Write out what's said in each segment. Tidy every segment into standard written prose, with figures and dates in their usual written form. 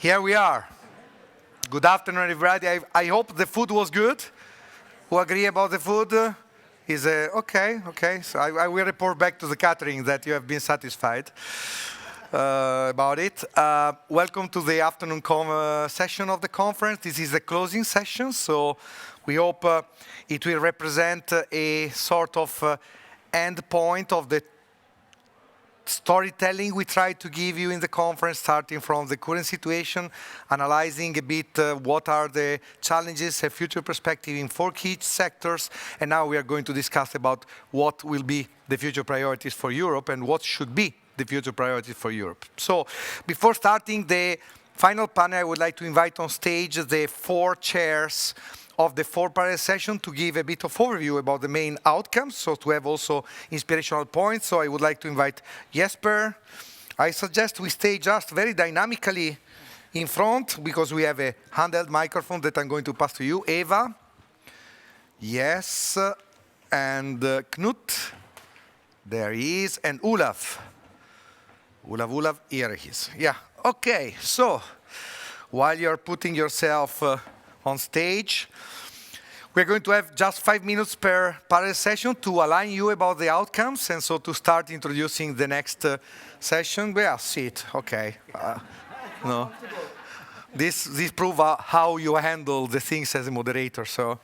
Here we are. Good afternoon, everybody. I hope the food was good. Who agree about the food? Is okay. So I will report back to the catering that you have been satisfied about it. Welcome to the afternoon session of the conference. This is the closing session, so we hope it will represent a sort of end point of the storytelling we try to give you in the conference, starting from the current situation, analyzing a bit what are the challenges and future perspective in 4 key sectors, and now we are going to discuss about what will be the future priorities for Europe and what should be the future priorities for Europe. So, before starting the final panel, I would like to invite on stage the 4 chairs of the 4 panel session to give a bit of overview about the main outcomes, so to have also inspirational points. So I would like to invite Jesper. I suggest we stay just very dynamically in front because we have a handheld microphone that I'm going to pass to you. Eva. Yes. And Knut. There he is. And Olaf. Olaf, here he is. Yeah. Okay. So while you're putting yourself on stage, we're going to have just 5 minutes per panel session to align you about the outcomes, and so to start introducing the next session. Yeah, sit. Okay. No. This proves how you handle the things as a moderator. So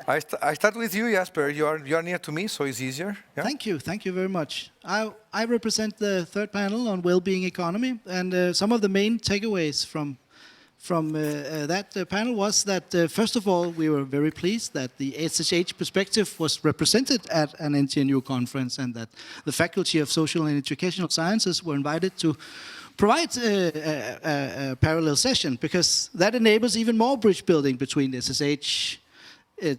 I start with you, Jesper. You are near to me, so it's easier. Yeah? Thank you very much. I represent the 3rd panel on well-being economy, and some of the main takeaways from that panel was that, first of all, we were very pleased that the SSH perspective was represented at an NTNU conference, and that the Faculty of Social and Educational Sciences were invited to provide a parallel session, because that enables even more bridge building between SSH,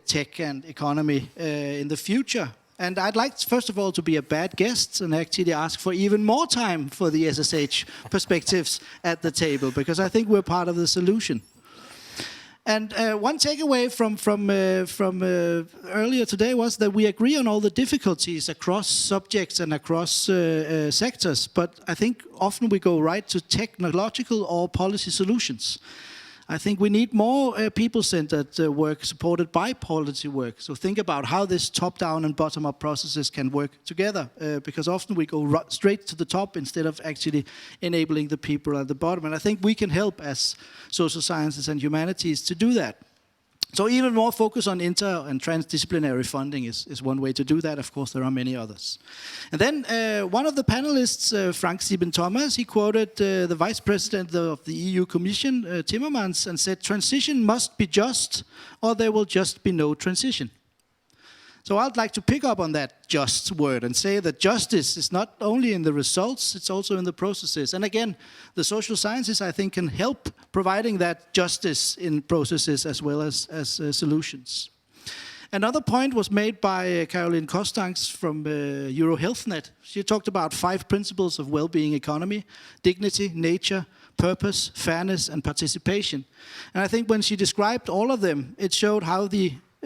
tech and economy in the future. And I'd like, first of all, to be a bad guest and actually ask for even more time for the SSH perspectives at the table, because I think we're part of the solution. And one takeaway from earlier today was that we agree on all the difficulties across subjects and across sectors, but I think often we go right to technological or policy solutions. I think we need more people-centered work supported by policy work. So think about how this top-down and bottom-up processes can work together, because often we go straight to the top instead of actually enabling the people at the bottom. And I think we can help as social sciences and humanities to do that. So even more focus on inter- and transdisciplinary funding is one way to do that. Of course, there are many others. And then one of the panelists, Frank Sieben-Thomas, he quoted the Vice President of the EU Commission, Timmermans, and said, "Transition must be just, or there will just be no transition." So I'd like to pick up on that just word and say that justice is not only in the results, it's also in the processes. And again, the social sciences, I think, can help providing that justice in processes as well as solutions. Another point was made by Caroline Costangs from EuroHealthNet. She talked about 5 principles of well-being economy: dignity, nature, purpose, fairness, and participation. And I think when she described all of them, it showed how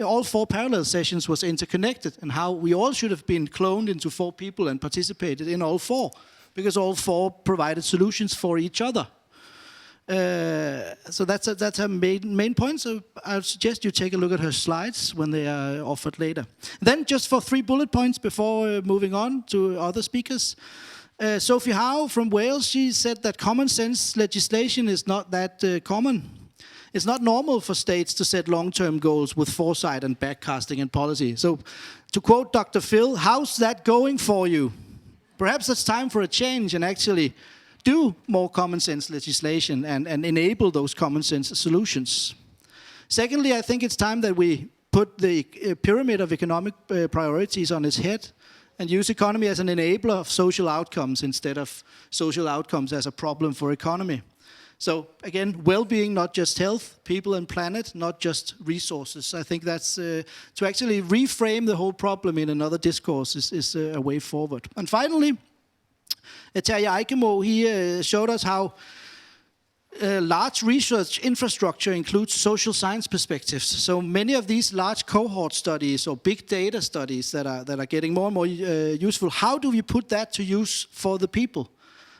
all 4 parallel sessions was interconnected, and how we all should have been cloned into 4 people and participated in all 4, because all 4 provided solutions for each other. So that's her main point. So I suggest you take a look at her slides when they are offered later. Then just for 3 bullet points before moving on to other speakers. Sophie Howe from Wales, she said that common sense legislation is not that common. It's not normal for states to set long-term goals with foresight and backcasting and policy. So, to quote Dr. Phil, how's that going for you? Perhaps it's time for a change and actually do more common sense legislation and enable those common sense solutions. Secondly, I think it's time that we put the pyramid of economic priorities on its head and use economy as an enabler of social outcomes instead of social outcomes as a problem for economy. So again, well-being, not just health, people and planet, not just resources. I think that's to actually reframe the whole problem in another discourse is a way forward. And finally, Terje Eikemo, he showed us how large research infrastructure includes social science perspectives. So many of these large cohort studies or big data studies that are getting more and more useful, how do we put that to use for the people?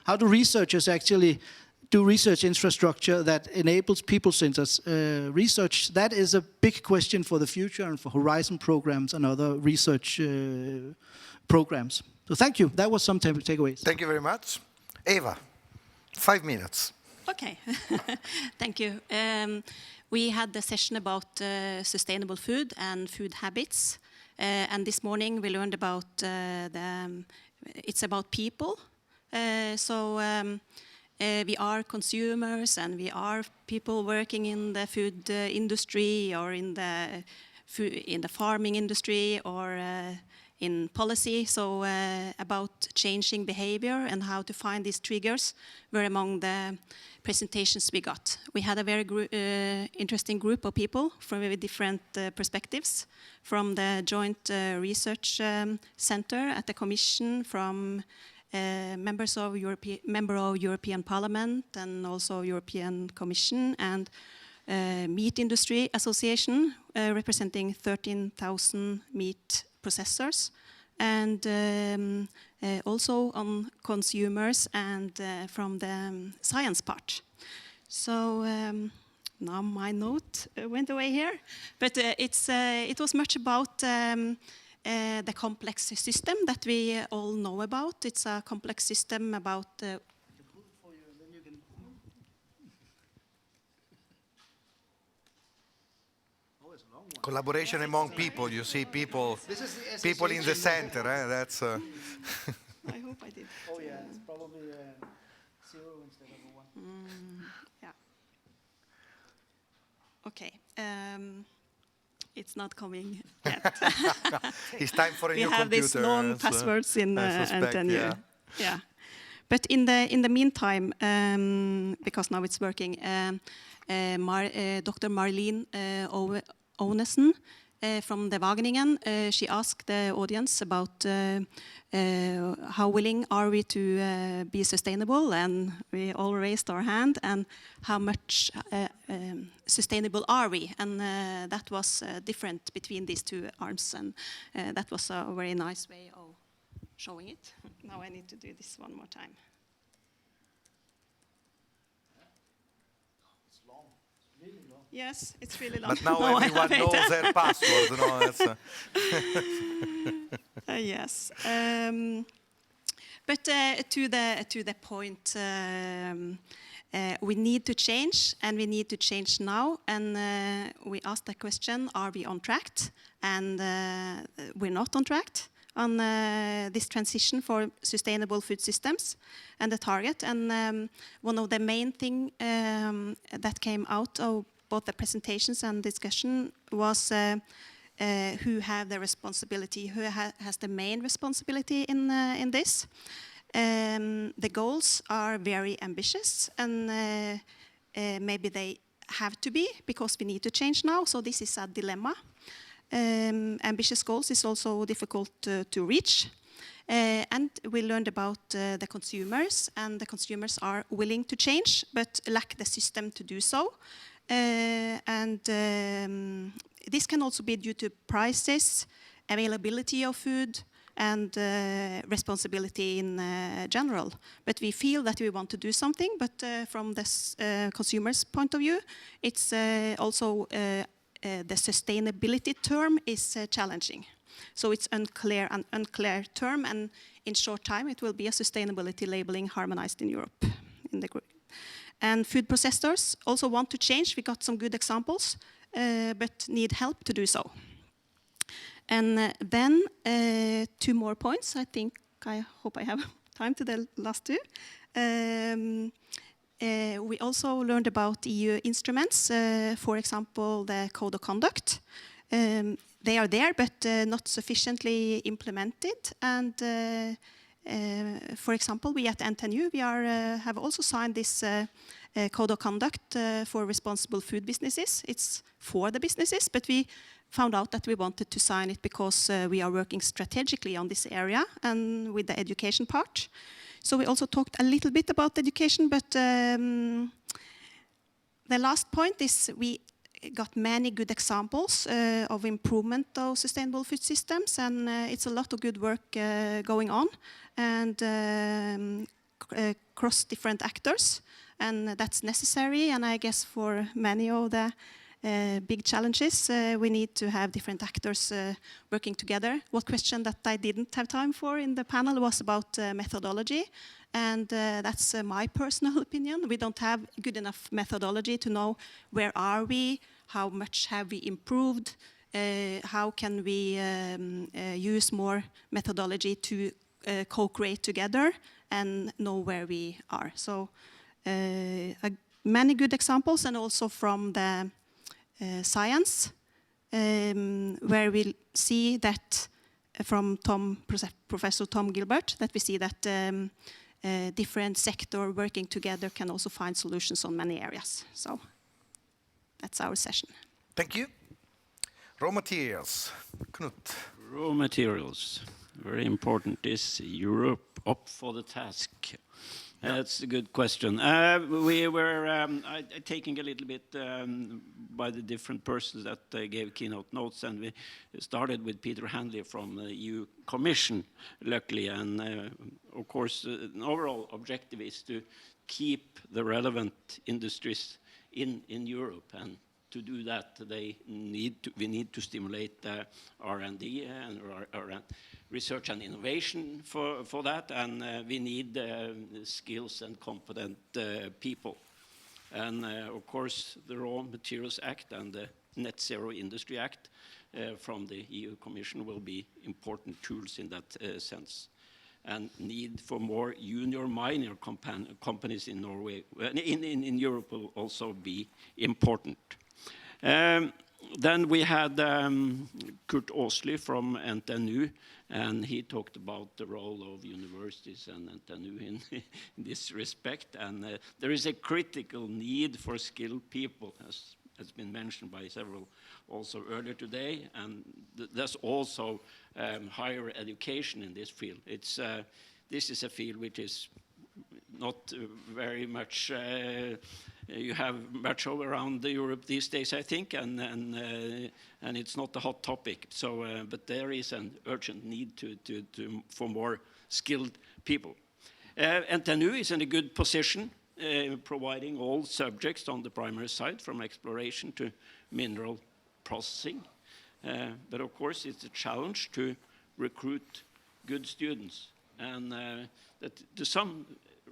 How do researchers actually do research infrastructure that enables people-centered research, that is a big question for the future and for Horizon programs and other research programs. So thank you. That was some takeaways. Thank you very much. Eva, 5 minutes. Okay, thank you. We had the session about sustainable food and food habits. And this morning we learned about it's about people. We are consumers and we are people working in the food industry or in the farming industry or in policy. So about changing behavior and how to find these triggers were among the presentations we got. We had a very interesting group of people from very different perspectives, from the Joint Research Center at the Commission, from member of European Parliament and also European Commission, and Meat Industry Association representing 13,000 meat processors, and also on consumers and from the science part. So now my note went away here, but it was much about the complex system that we all know about. It's a complex system about collaboration among people. You see people in the center. That's. I hope I did. Oh yeah, it's probably 0 instead of 1. Yeah. Okay. It's not coming yet. It's time for a new computer. We have these long passwords in NTNU. Yeah. But in the meantime, because now it's working, Dr. Marlene Onesen from the Wageningen, she asked the audience about how willing are we to be sustainable, and we all raised our hand, and how much sustainable are we, and that was different between these two arms, and that was a very nice way of showing it. Now I need to do this one more time. Yes, it's really long. But now everyone knows their password. Yes. But to the point, we need to change, and we need to change now. And we asked the question: are we on track? And we're not on track on this transition for sustainable food systems and the target. And one of the main things that came out of both the presentations and discussion was who have the responsibility, who has the main responsibility in this. The goals are very ambitious, and maybe they have to be, because we need to change now, so this is a dilemma. Ambitious goals is also difficult to reach. And we learned about the consumers, and the consumers are willing to change, but lack the system to do so. This can also be due to prices, availability of food, and responsibility in general. But we feel that we want to do something, but from the consumer's point of view, it's also the sustainability term is challenging. So it's an unclear term, and in short time it will be a sustainability labeling harmonized in Europe in the group. And food processors also want to change. We got some good examples, but need help to do so. And then 2 more points. I hope I have time to the last 2. We also learned about EU instruments, for example, the Code of Conduct. They are there, but not sufficiently implemented. And for example, we at NTNU, have also signed this Code of Conduct for responsible food businesses. It's for the businesses, but we found out that we wanted to sign it because we are working strategically on this area and with the education part. So we also talked a little bit about education, but the last point is we got many good examples of improvement of sustainable food systems, and it's a lot of good work going on, and cross different actors. and that's necessary. And I guess for many of the big challenges, we need to have different actors working together. One question that I didn't have time for in the panel was about methodology, and that's my personal opinion. We don't have good enough methodology to know where are we, how much have we improved, how can we use more methodology to co-create together and know where we are. So many good examples, and also from the science, where we see that from Professor Tom Gilbert, that we see that different sectors working together can also find solutions on many areas. So that's our session. Thank you. Raw materials. Knut. Raw materials, very important. Is Europe up for the task? That's a good question. We were taking a little bit by the different persons that gave keynote notes, and we started with Peter Handley from the EU Commission, luckily. And of course, an overall objective is to keep the relevant industries in Europe, and to do that, we need to stimulate R&D and research and innovation for that, and we need skills and competent people. And of course, the Raw Materials Act and the Net Zero Industry Act from the EU Commission will be important tools in that sense. And need for more junior minor companies in Norway, in Europe will also be important. Then we had Kurt Åsli from NTNU, and he talked about the role of universities and NTNU in this respect. And there is a critical need for skilled people, as has been mentioned by several also earlier today. And there's also higher education in this field. This is a field which is not very much, you have much of around Europe these days, I think, and it's not a hot topic. So, but there is an urgent need for more skilled people. NTNU is in a good position, providing all subjects on the primary side, from exploration to mineral processing. But of course, it's a challenge to recruit good students, and that to some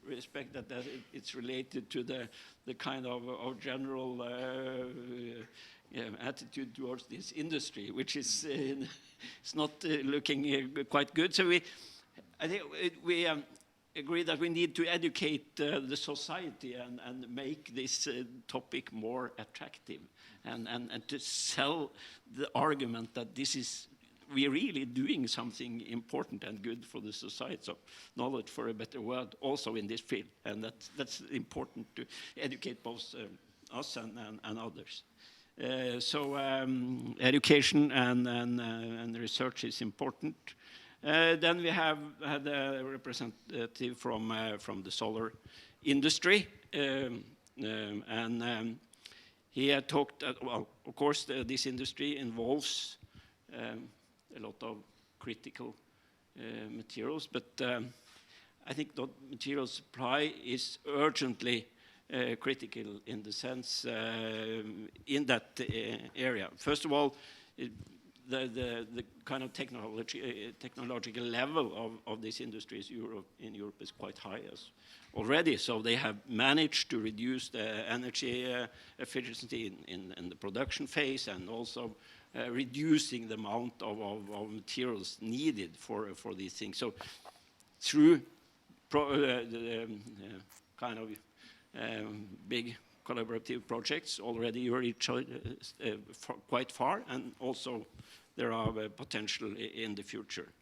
respect that it's related to the kind of general attitude towards this industry, which is it's not looking quite good. So I think we agree that we need to educate the society and make this topic more attractive, and to sell the argument that this is we're really doing something important and good for the society. So knowledge for a better world also in this field, and that's important to educate both us and others. So education and research is important. Then we have had a representative from the solar industry, and he had talked. Well, of course, this industry involves a lot of critical materials, but I think the material supply is urgently critical in the sense in that area. First of all, the kind of technological level of this industry in Europe is quite high already. So they have managed to reduce the energy efficiency in the production phase, and also reducing the amount of materials needed for these things. So through kind of big collaborative projects already you reach quite far, and also there are potential in the future.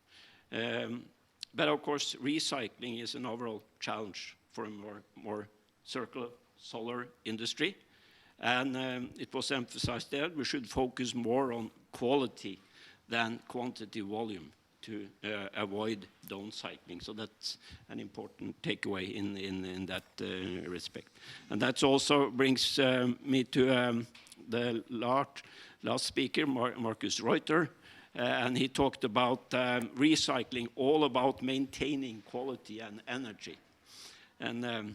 But of course, recycling is an overall challenge for a more circular solar industry. And it was emphasized there we should focus more on quality than quantity volume to avoid downcycling. So that's an important takeaway in that respect. And that also brings me to the last speaker, Markus Reuter, and he talked about recycling, all about maintaining quality and energy. And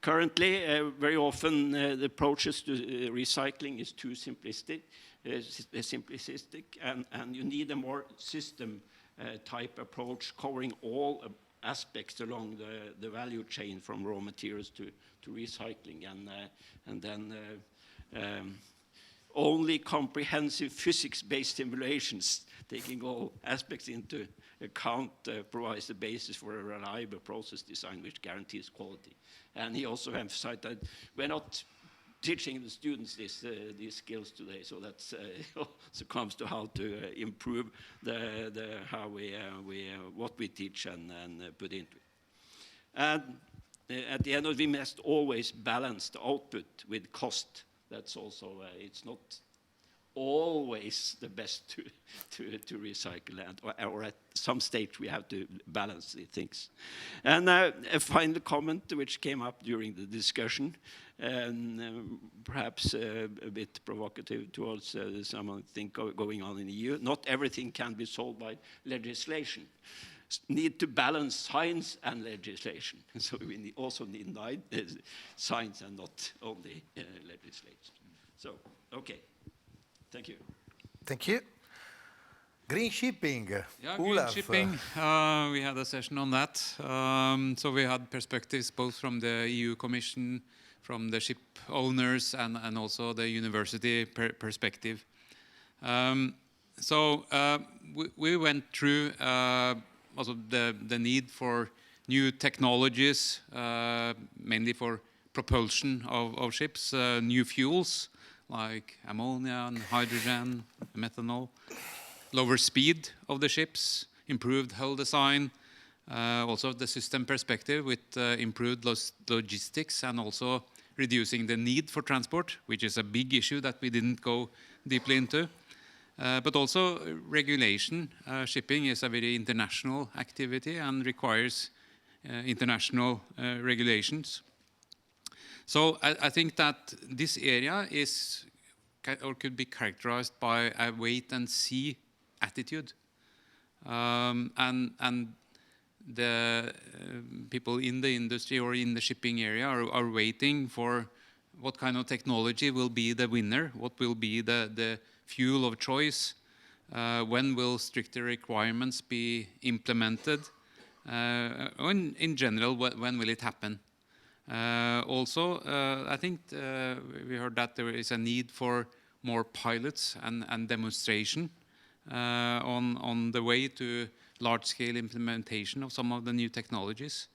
Currently, very often the approaches to recycling is too simplistic, and you need a more system type approach covering all aspects along the value chain from raw materials to recycling, and then only comprehensive physics-based simulations taking all aspects into account provides the basis for a reliable process design which guarantees quality. And he also emphasized that we're not teaching the students these skills today, so that's also comes to how to improve what we teach and put into it. And at the end of it, we must always balance the output with cost. That's also it's not always the best to recycle, or at some stage we have to balance the things. And a final comment which came up during the discussion, and perhaps a bit provocative towards someone think going on in the EU. Not everything can be solved by legislation. Need to balance science and legislation. So we also need science and not only legislation. So, okay. Thank you. Thank you. Green shipping. Yeah, green Olaf. shipping. We had a session on that. So we had perspectives both from the EU Commission, from the ship owners, and also the university perspective. We went through also the need for new technologies, mainly for propulsion of ships, new fuels like ammonia and hydrogen, methanol, lower speed of the ships, improved hull design, also the system perspective with improved logistics, and also reducing the need for transport, which is a big issue that we didn't go deeply into. But also regulation. Shipping is a very international activity and requires international regulations. So I think that this area is or could be characterized by a wait-and-see attitude. And the people in the industry or in the shipping area are waiting for what kind of technology will be the winner, what will be the fuel of choice, when will stricter requirements be implemented, and in general, when will it happen? Also, I think we heard that there is a need for more pilots and demonstration on the way to large-scale implementation of some of the new technologies.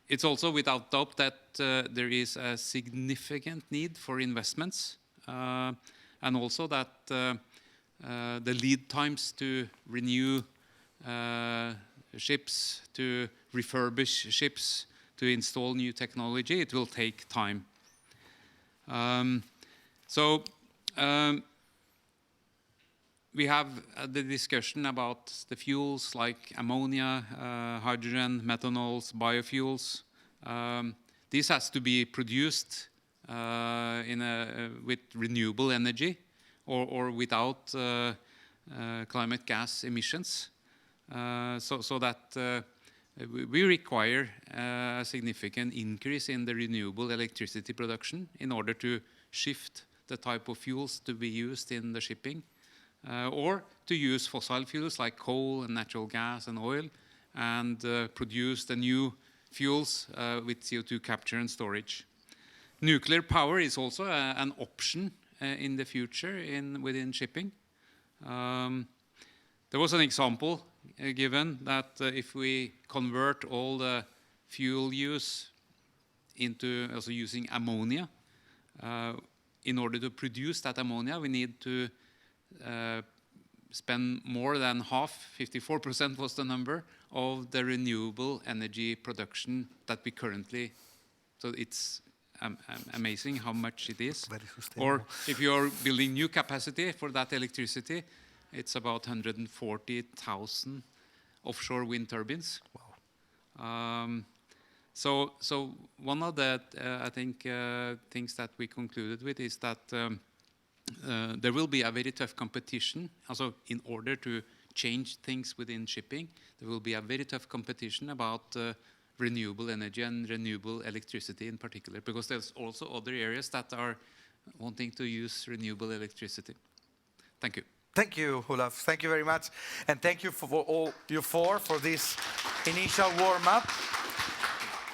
It's also without doubt that there is a significant need for investments, and also that the lead times to renew ships, to refurbish ships, to install new technology, it will take time. We have the discussion about the fuels like ammonia, hydrogen, methanols, biofuels. This has to be produced with renewable energy or without climate gas emissions, so that we require a significant increase in the renewable electricity production in order to shift the type of fuels to be used in the shipping, or to use fossil fuels like coal and natural gas and oil, and produce the new fuels with CO2 capture and storage. Nuclear power is also an option in the future within shipping. There was an example given that if we convert all the fuel use into also using ammonia, in order to produce that ammonia, we need to spend more than half, 54% was the number, of the renewable energy production that we currently, so it's amazing how much it is. Or if you're building new capacity for that electricity, it's about 140,000 offshore wind turbines. Wow. So one of the, I think, things that we concluded with is that there will be a very tough competition. Also, in order to change things within shipping, there will be a very tough competition about renewable energy and renewable electricity in particular, because there's also other areas that are wanting to use renewable electricity. Thank you. Thank you, Olaf. Thank you very much. And thank you for all you four for this initial warm-up.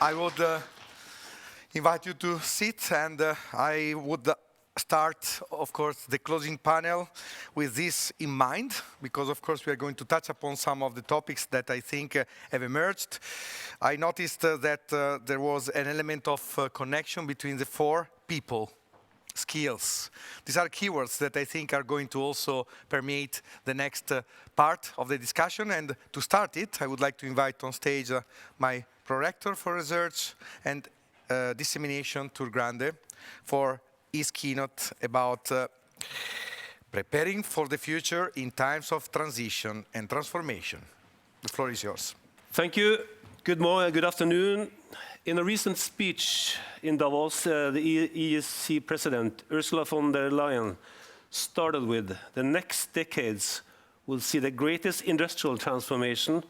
I would invite you to sit, and I would start, of course, the closing panel with this in mind, because, of course, we are going to touch upon some of the topics that I think have emerged. I noticed that there was an element of connection between the four people. Skills. These are keywords that I think are going to also permeate the next part of the discussion. And to start it, I would like to invite on stage my Prorector for Research and Dissemination, Tur Grande, for his keynote about preparing for the future in times of transition and transformation. The floor is yours. Thank you. Good morning, good afternoon. In a recent speech in Davos, the EEC President Ursula von der Leyen started with, the next decades will see the greatest industrial transformation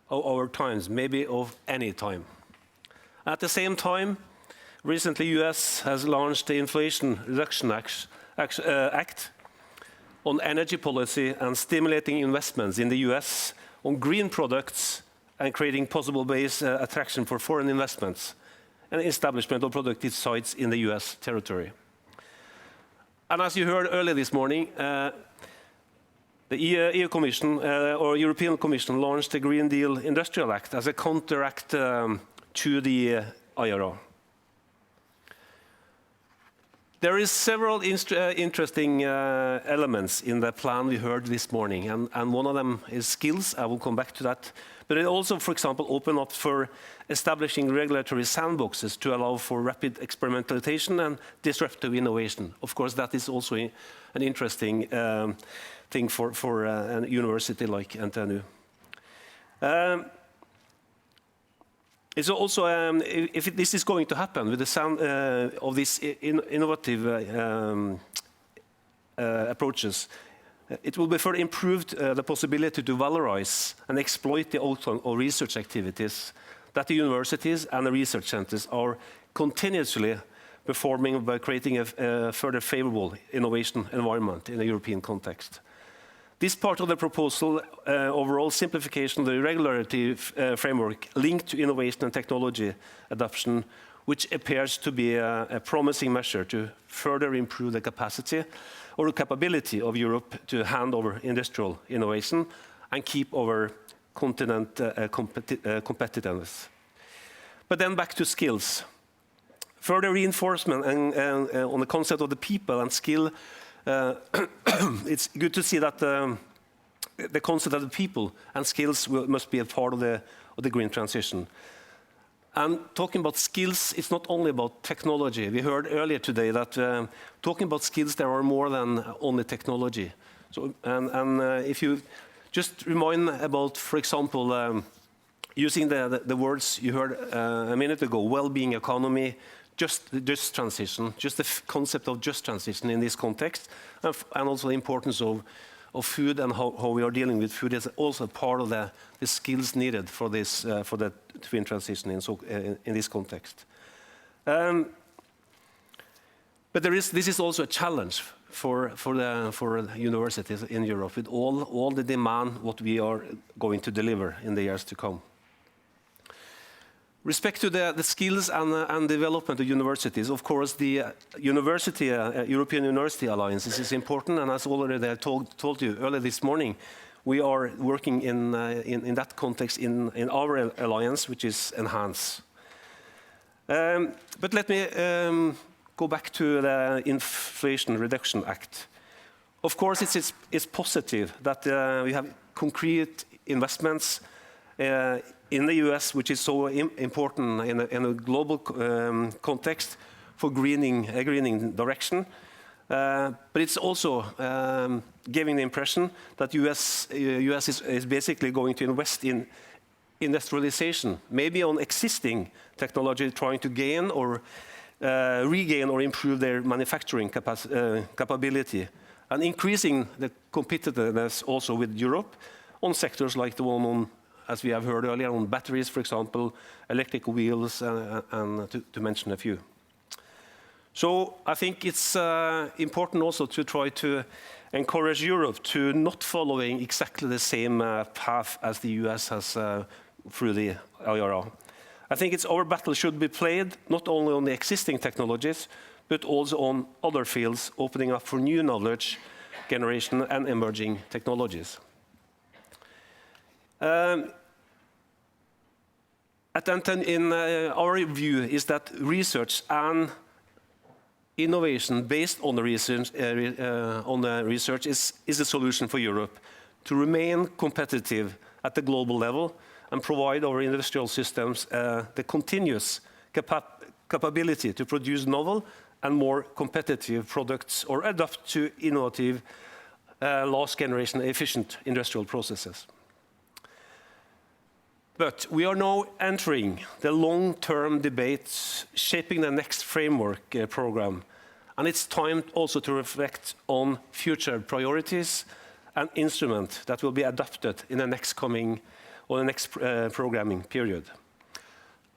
of our times, maybe of any time. At the same time, recently US has launched the Inflation Reduction Act on energy policy and stimulating investments in the US on green products and creating possible base attraction for foreign investments and establishment of productive sites in the US territory. And as you heard earlier this morning, the EU Commission, or European Commission, launched the Green Deal Industrial Act as a counteract to the IRA. There is several interesting elements in the plan we heard this morning, and one of them is skills. I will come back to that. But it also, for example, open up for establishing regulatory sandboxes to allow for rapid experimentation and disruptive innovation. Of course, that is also an interesting thing for a university like NTNU. It's also, if this is going to happen with the sound of these innovative approaches, it will be further improved the possibility to valorize and exploit the outcome of research activities that the universities and the research centers are continuously performing by creating a further favorable innovation environment in a European context. This part of the proposal, overall simplification of the regulatory framework linked to innovation and technology adoption, which appears to be a promising measure to further improve the capacity or the capability of Europe to hand over industrial innovation and keep our continent competitiveness. But then back to skills. Further reinforcement on the concept of the people and skill. It's good to see that the concept of the people and skills must be a part of the green transition. And talking about skills, it's not only about technology. We heard earlier today that talking about skills, there are more than only technology. So, if you just remind about, for example, using the words you heard a minute ago, well-being economy, just transition, just the concept of just transition in this context, and also the importance of food and how we are dealing with food is also part of the skills needed for this for the twin transition in this context. But this is also a challenge for the universities in Europe with all the demand what we are going to deliver in the years to come. Respect to the skills and development of universities, of course, the European University Alliance is important, and as already I told you earlier this morning, we are working in that context in our alliance, which is ENHANCE. But let me go back to the Inflation Reduction Act. Of course, it's positive that we have concrete investments in the US, which is so important in a global context for a greening direction. But it's also giving the impression that US is basically going to invest in industrialization, maybe on existing technology, trying to gain or regain or improve their manufacturing capability, and increasing the competitiveness also with Europe on sectors like the one on as we have heard earlier, on batteries, for example, electric wheels, and to mention a few. So I think it's important also to try to encourage Europe to not following exactly the same path as the US has through the IRA. I think our battle should be played not only on the existing technologies, but also on other fields, opening up for new knowledge generation and emerging technologies. In our view is that research and innovation based on the research is a solution for Europe to remain competitive at the global level and provide our industrial systems the continuous capability to produce novel and more competitive products or adapt to innovative, last generation efficient industrial processes. But we are now entering the long-term debates shaping the next framework program. And it's time also to reflect on future priorities and instruments that will be adapted in the next programming period.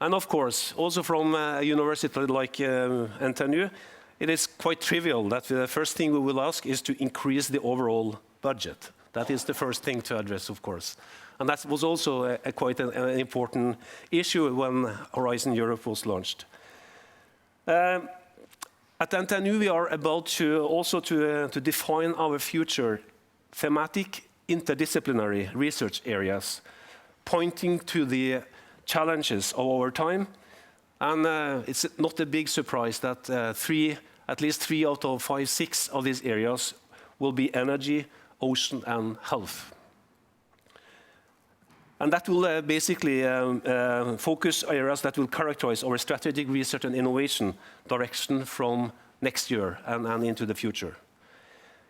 And of course, also from a university like NTNU, it is quite trivial that the first thing we will ask is to increase the overall budget. That is the first thing to address, of course. And that was also quite an important issue when Horizon Europe was launched. At NTNU, we are about to define our future thematic interdisciplinary research areas, pointing to the challenges of our time. And it's not a big surprise that at least 3 out of 6 of these areas will be energy, ocean, and health. And that will basically focus areas that will characterize our strategic research and innovation direction from next year and into the future.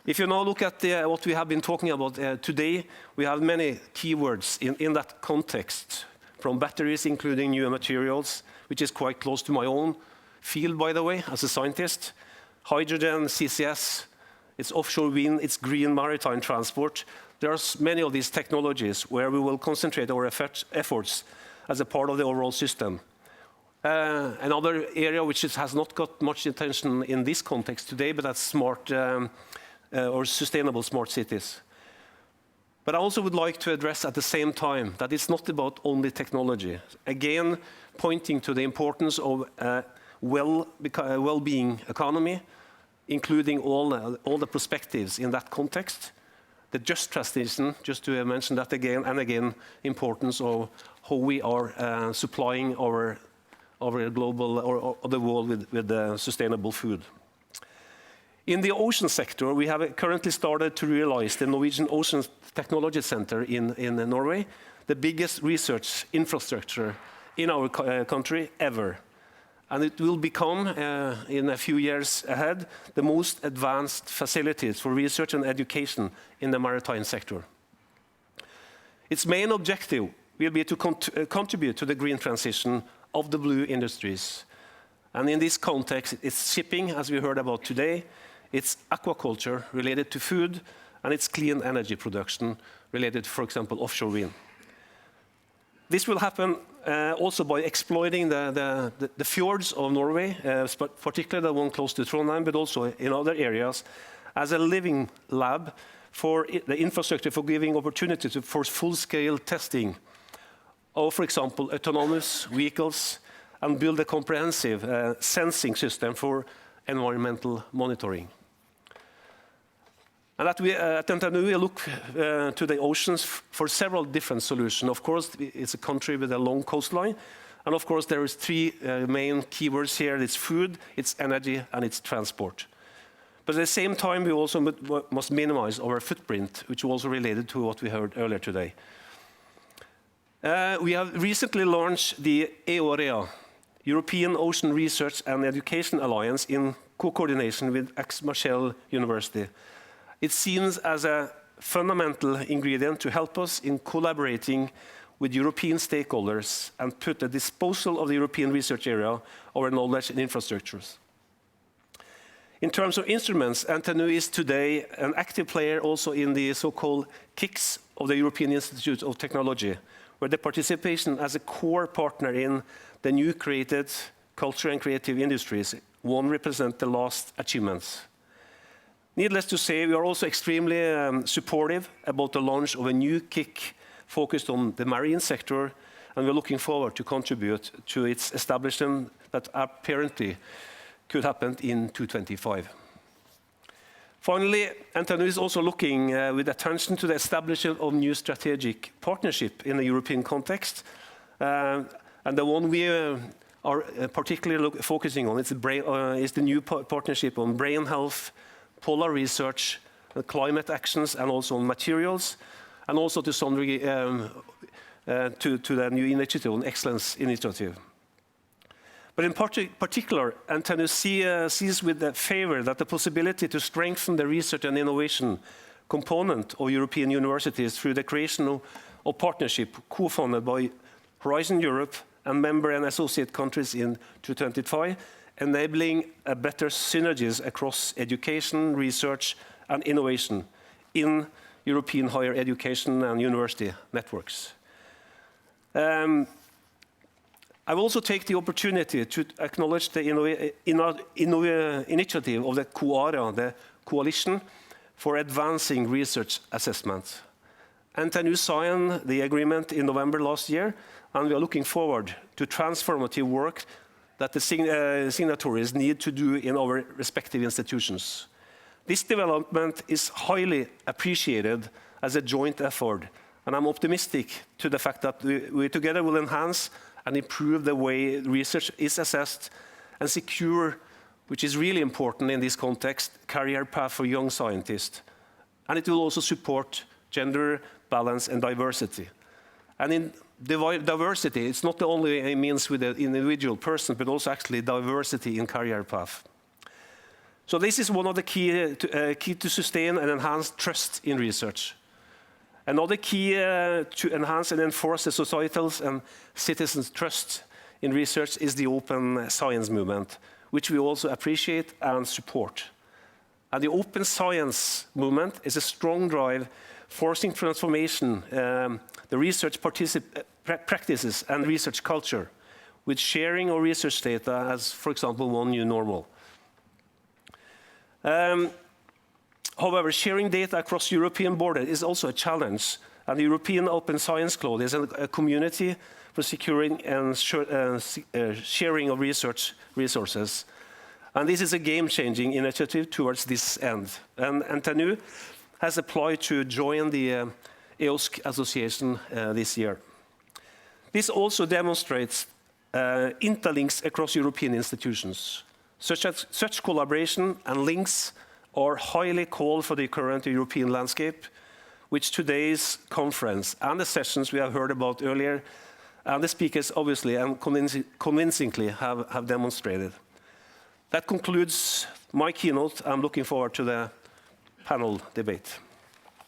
If you now look at what we have been talking about today, we have many keywords in that context, from batteries, including new materials, which is quite close to my own field, by the way, as a scientist, hydrogen, CCS, it's offshore wind, it's green maritime transport. There are many of these technologies where we will concentrate our efforts as a part of the overall system. Another area which has not got much attention in this context today, but that's smart or sustainable smart cities. But I also would like to address at the same time that it's not about only technology. Again, pointing to the importance of a well-being economy, including all the perspectives in that context. The just transition, just to mention that again and again, importance of how we are supplying our global or the world with sustainable food. In the ocean sector, we have currently started to realize the Norwegian Ocean Technology Center in Norway, the biggest research infrastructure in our country ever. And it will become, in a few years ahead, the most advanced facilities for research and education in the maritime sector. Its main objective will be to contribute to the green transition of the blue industries. And in this context, it's shipping, as we heard about today, it's aquaculture related to food, and it's clean energy production related, for example, offshore wind. This will happen also by exploiting the fjords of Norway, particularly the one close to Trondheim, but also in other areas, as a living lab for the infrastructure for giving opportunity for full-scale testing of, for example, autonomous vehicles, and build a comprehensive sensing system for environmental monitoring. And at NTNU, we look to the oceans for several different solutions. Of course, it's a country with a long coastline. And of course, there is 3 main keywords here. It's food, it's energy, and it's transport. But at the same time, we also must minimize our footprint, which is also related to what we heard earlier today. We have recently launched the EOREA, European Ocean Research and Education Alliance, in co-coordination with Aix-Marseille University. It seems as a fundamental ingredient to help us in collaborating with European stakeholders and put at disposal of the European research area our knowledge and infrastructures. In terms of instruments, NTNU is today an active player also in the so-called KICS of the European Institute of Technology, where the participation as a core partner in the new created culture and creative industries won't represent the last achievements. Needless to say, we are also extremely supportive about the launch of a new KIC focused on the marine sector, and we're looking forward to contribute to its establishment that apparently could happen in 2025. Finally, NTNU is also looking with attention to the establishment of new strategic partnership in the European context, and the one we are particularly focusing on is the new partnership on brain health, polar research, climate actions, and also on materials, and also to some degree to the new initiative on excellence initiative. But in particular, NTNU sees with favor that the possibility to strengthen the research and innovation component of European universities through the creation of partnership co-funded by Horizon Europe and member and associate countries in 2025, enabling a better synergies across education, research, and innovation in European higher education and university networks. I will also take the opportunity to acknowledge the initiative of the COARA, the Coalition for Advancing Research Assessment. NTNU signed the agreement in November last year, and we are looking forward to transformative work that the signatories need to do in our respective institutions. This development is highly appreciated as a joint effort, and I'm optimistic to the fact that we together will enhance and improve the way research is assessed and secure, which is really important in this context, career path for young scientists. And it will also support gender balance and diversity. And in diversity, it's not only a means with the individual person, but also actually diversity in career path. So this is one of the key to sustain and enhance trust in research. Another key to enhance and enforce the societal and citizens' trust in research is the open science movement, which we also appreciate and support. And the open science movement is a strong drive forcing transformation, the research practices and research culture, with sharing of research data as, for example, one new normal. However, sharing data across European borders is also a challenge, and the European Open Science Cloud is a community for securing and sharing of research resources. And this is a game-changing initiative towards this end. And NTNU has applied to join the EOSC association this year. This also demonstrates interlinks across European institutions. Such collaboration and links are highly called for the current European landscape, which today's conference and the sessions we have heard about earlier, and the speakers obviously and convincingly have demonstrated. That concludes my keynote. I'm looking forward to the panel debate.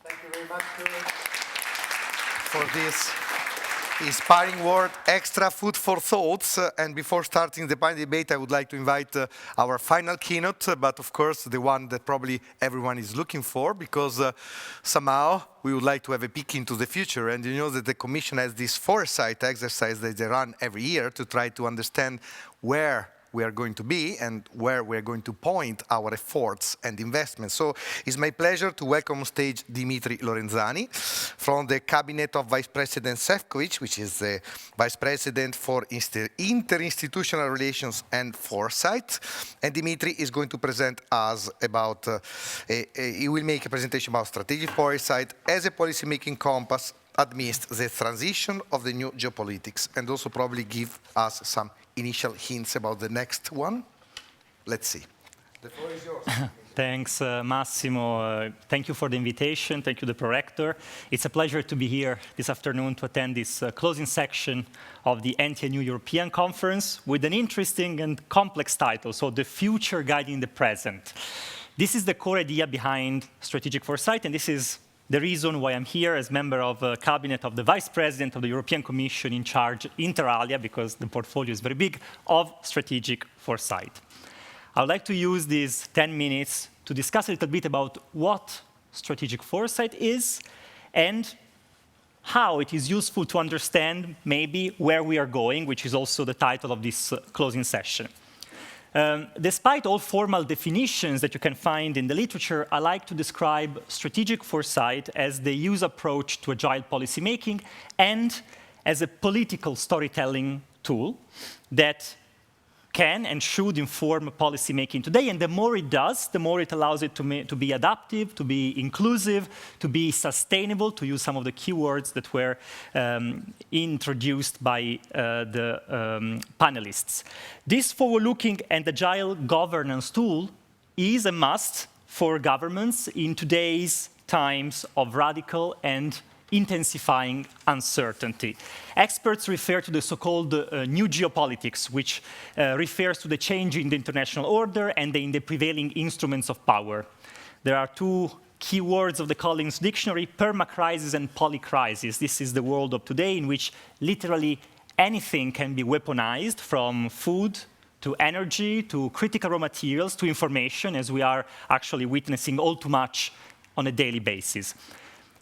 Thank you very much for this inspiring word, extra food for thoughts. And before starting the panel debate, I would like to invite our final keynote, but of course the one that probably everyone is looking for, because somehow we would like to have a peek into the future. And you know that the Commission has this foresight exercise that they run every year to try to understand where we are going to be and where we are going to point our efforts and investments. So it's my pleasure to welcome on stage Dimitri Lorenzani from the Cabinet of Vice President Šefčovič, which is the Vice President for Interinstitutional Relations and Foresight. And Dimitri is going to present us about, he will make a presentation about strategic foresight as a policy-making compass amidst the transition of the new geopolitics, and also probably give us some initial hints about the next one. Let's see. The floor is yours. Thanks, Massimo. Thank you for the invitation. Thank you, the Prorector. It's a pleasure to be here this afternoon to attend this closing section of the NTNU European Conference with an interesting and complex title, so The Future Guiding the Present. This is the core idea behind strategic foresight, and this is the reason why I'm here as member of the Cabinet of the Vice President of the European Commission in charge, inter alia, because the portfolio is very big, of strategic foresight. I would like to use these 10 minutes to discuss a little bit about what strategic foresight is and how it is useful to understand maybe where we are going, which is also the title of this closing session. Despite all formal definitions that you can find in the literature, I like to describe strategic foresight as the use approach to agile policymaking and as a political storytelling tool that can and should inform policymaking today. And the more it does, the more it allows it to be adaptive, to be inclusive, to be sustainable, to use some of the keywords that were introduced by the panelists. This forward-looking and agile governance tool is a must for governments in today's times of radical and intensifying uncertainty. Experts refer to the so-called new geopolitics, which refers to the change in the international order and in the prevailing instruments of power. There are two key words of the Collins Dictionary, permacrisis and polycrisis. This is the world of today in which literally anything can be weaponized, from food to energy to critical raw materials to information, as we are actually witnessing all too much on a daily basis.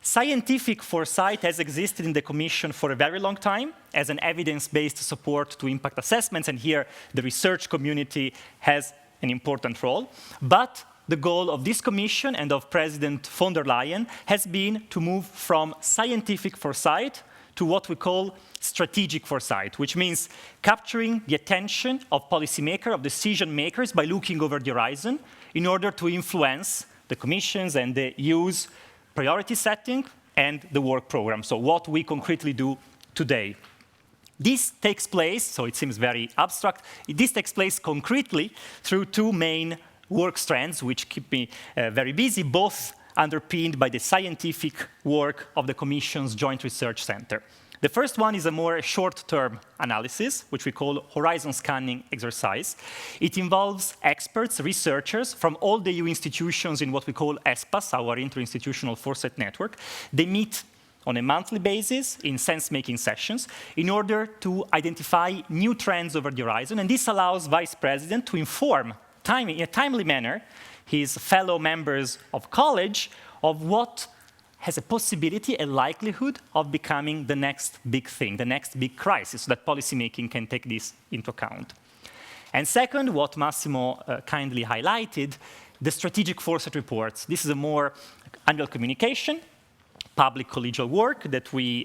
Scientific foresight has existed in the Commission for a very long time as an evidence-based support to impact assessments, and here the research community has an important role. But the goal of this Commission and of President von der Leyen has been to move from scientific foresight to what we call strategic foresight, which means capturing the attention of policymakers, of decision makers, by looking over the horizon in order to influence the Commission's and the EU's priority setting and the work program, so what we concretely do today. This takes place, so it seems very abstract, this takes place concretely through two main work strands, which keep me very busy, both underpinned by the scientific work of the Commission's Joint Research Center. The first one is a more short-term analysis, which we call horizon scanning exercise. It involves experts, researchers from all the EU institutions in what we call ESPAS, our interinstitutional foresight network. They meet on a monthly basis in sense-making sessions in order to identify new trends over the horizon. And this allows Vice President to inform in a timely manner his fellow members of college of what has a possibility, a likelihood of becoming the next big thing, the next big crisis, so that policymaking can take this into account. And second, what Massimo kindly highlighted, the strategic foresight reports. This is a more annual communication, public collegial work that we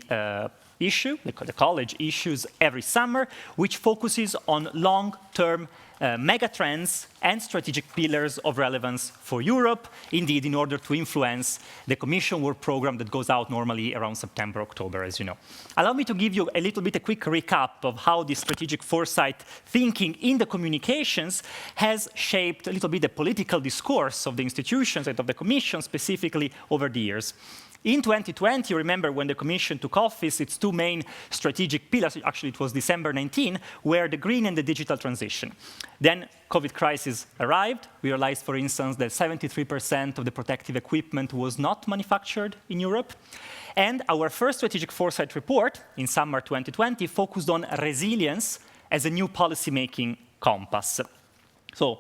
issue, the college issues every summer, which focuses on long-term megatrends and strategic pillars of relevance for Europe, indeed, in order to influence the Commission work program that goes out normally around September, October, as you know. Allow me to give you a little bit a quick recap of how this strategic foresight thinking in the communications has shaped a little bit the political discourse of the institutions and of the Commission specifically over the years. In 2020, remember when the Commission took office, its two main strategic pillars, actually it was December 19, were the green and the digital transition. Then COVID crisis arrived. We realized, for instance, that 73% of the protective equipment was not manufactured in Europe. And our first strategic foresight report in summer 2020 focused on resilience as a new policy-making compass. So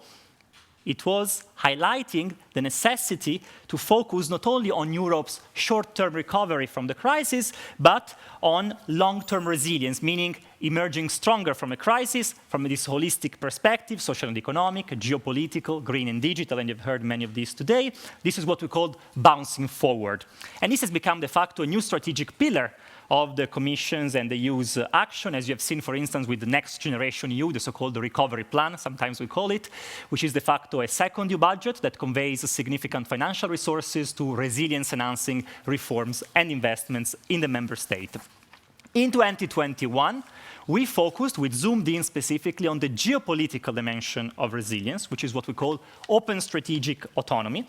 it was highlighting the necessity to focus not only on Europe's short-term recovery from the crisis, but on long-term resilience, meaning emerging stronger from a crisis from this holistic perspective, social and economic, geopolitical, green and digital, and you've heard many of these today. This is what we call bouncing forward. And this has become de facto a new strategic pillar of the Commission's and the EU's action, as you have seen, for instance, with the Next Generation EU, the so-called recovery plan, sometimes we call it, which is de facto a second EU budget that conveys significant financial resources to resilience-enhancing reforms and investments in the member state. In 2021, we focused, we zoomed in specifically on the geopolitical dimension of resilience, which is what we call open strategic autonomy,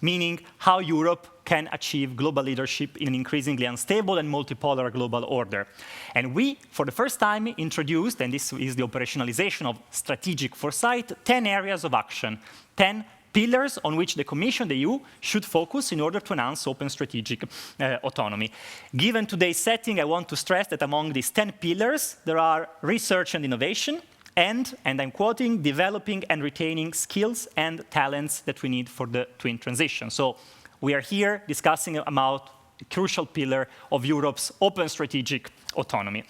meaning how Europe can achieve global leadership in an increasingly unstable and multipolar global order. And we, for the first time, introduced, and this is the operationalization of strategic foresight, 10 areas of action, 10 pillars on which the Commission, the EU, should focus in order to enhance open strategic autonomy. Given today's setting, I want to stress that among these 10 pillars, there are research and innovation, and I'm quoting, developing and retaining skills and talents that we need for the twin transition. So we are here discussing about a crucial pillar of Europe's open strategic autonomy.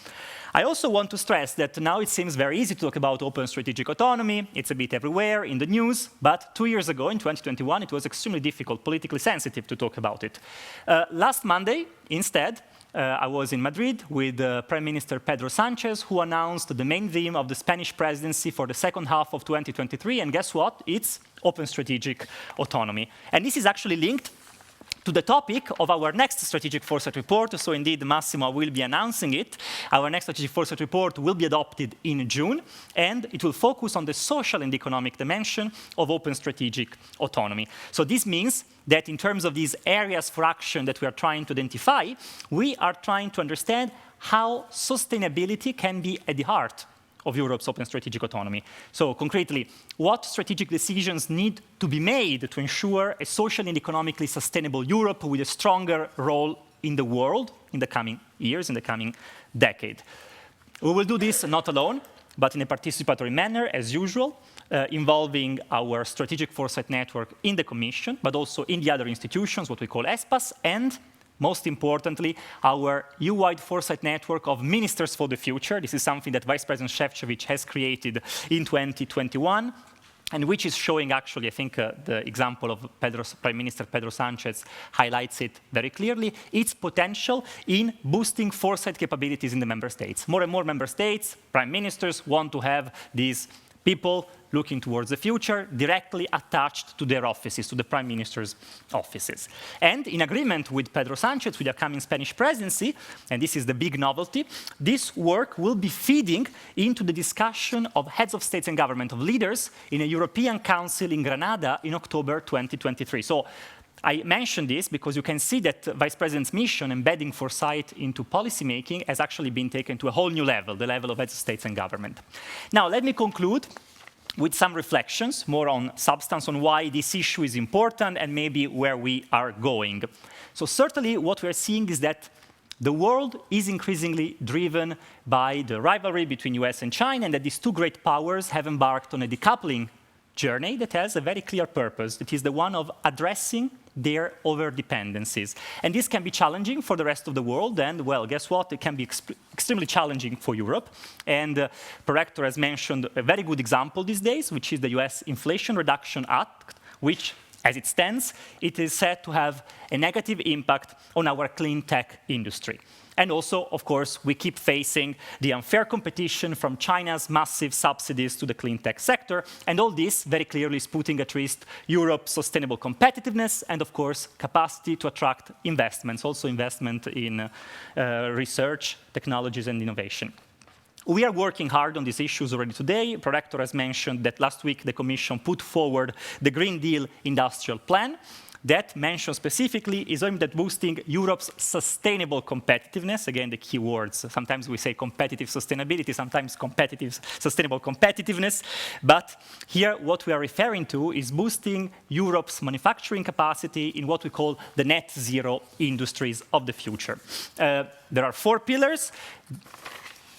I also want to stress that now it seems very easy to talk about open strategic autonomy. It's a bit everywhere in the news, but 2 years ago, in 2021, it was extremely difficult, politically sensitive to talk about it. Last Monday, instead, I was in Madrid with Prime Minister Pedro Sánchez, who announced the main theme of the Spanish presidency for the second half of 2023, and guess what? It's open strategic autonomy. And this is actually linked to the topic of our next strategic foresight report. So indeed, Massimo will be announcing it. Our next strategic foresight report will be adopted in June, and it will focus on the social and economic dimension of open strategic autonomy. So this means that in terms of these areas for action that we are trying to identify, we are trying to understand how sustainability can be at the heart of Europe's open strategic autonomy. So concretely, what strategic decisions need to be made to ensure a socially and economically sustainable Europe with a stronger role in the world in the coming years, in the coming decade. We will do this not alone, but in a participatory manner, as usual, involving our strategic foresight network in the Commission, but also in the other institutions, what we call ESPAs, and most importantly, our EU-wide foresight network of ministers for the future. This is something that Vice President Šefčovič has created in 2021, and which is showing actually, I think the example of Prime Minister Pedro Sánchez highlights it very clearly, its potential in boosting foresight capabilities in the member states. More and more member states, prime ministers want to have these people looking towards the future directly attached to their offices, to the prime minister's offices. And in agreement with Pedro Sánchez, with the upcoming Spanish presidency, and this is the big novelty, this work will be feeding into the discussion of heads of states and government, of leaders, in a European Council in Granada in October 2023. So I mention this because you can see that Vice President's mission, embedding foresight into policymaking, has actually been taken to a whole new level, the level of heads of states and government. Now, let me conclude with some reflections, more on substance, on why this issue is important and maybe where we are going. So certainly what we are seeing is that the world is increasingly driven by the rivalry between US and China, and that these two great powers have embarked on a decoupling journey that has a very clear purpose. It is the one of addressing their over-dependencies. And this can be challenging for the rest of the world, and, well, guess what? It can be extremely challenging for Europe. And Prorector has mentioned a very good example these days, which is the US Inflation Reduction Act, which, as it stands, it is said to have a negative impact on our clean tech industry. And also, of course, we keep facing the unfair competition from China's massive subsidies to the clean tech sector. And all this very clearly is putting at risk Europe's sustainable competitiveness and, of course, capacity to attract investments, also investment in research, technologies, and innovation. We are working hard on these issues already today. Prorector has mentioned that last week the Commission put forward the Green Deal Industrial Plan. That mentioned specifically is aimed at boosting Europe's sustainable competitiveness. Again, the key words. Sometimes we say competitive sustainability, sometimes competitive, sustainable competitiveness. But here what we are referring to is boosting Europe's manufacturing capacity in what we call the net zero industries of the future. There are 4 pillars.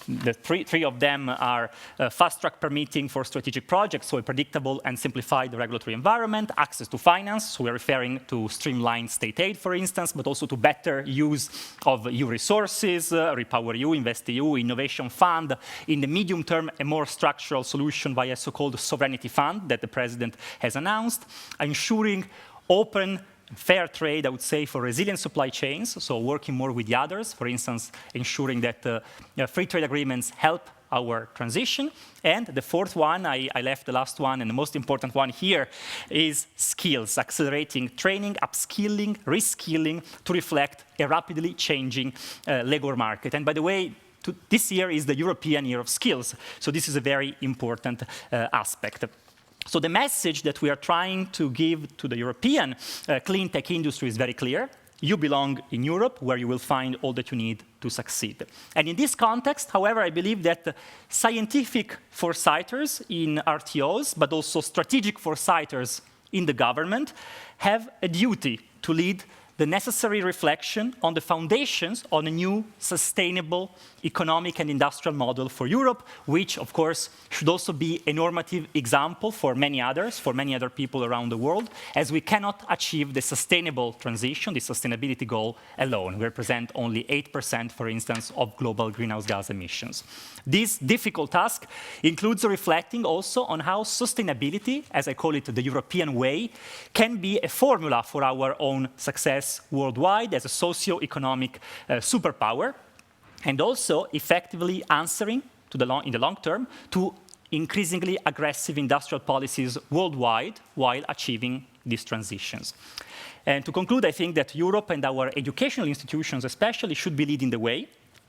The three of them are fast-track permitting for strategic projects, so a predictable and simplified regulatory environment, access to finance, so we're referring to streamlined state aid, for instance, but also to better use of EU resources, REPowerEU, InvestEU, Innovation Fund, in the medium term, a more structural solution via a so-called sovereignty fund that the President has announced, ensuring open fair trade, I would say, for resilient supply chains, so working more with the others, for instance, ensuring that free trade agreements help our transition. And the 4th one, I left the last one, and the most important one here is skills, accelerating training, upskilling, reskilling to reflect a rapidly changing labor market. And by the way, this year is the European Year of Skills, so this is a very important aspect. So the message that we are trying to give to the European clean tech industry is very clear. You belong in Europe, where you will find all that you need to succeed. And in this context, however, I believe that scientific foresighters in RTOs, but also strategic foresighters in the government, have a duty to lead the necessary reflection on the foundations on a new sustainable economic and industrial model for Europe, which of course should also be a normative example for many others, for many other people around the world, as we cannot achieve the sustainable transition, the sustainability goal alone. We represent only 8%, for instance, of global greenhouse gas emissions. This difficult task includes reflecting also on how sustainability, as I call it the European way, can be a formula for our own success worldwide as a socio-economic superpower, and also effectively answering in the long term to increasingly aggressive industrial policies worldwide while achieving these transitions. And to conclude, I think that Europe and our educational institutions especially should be leading the way,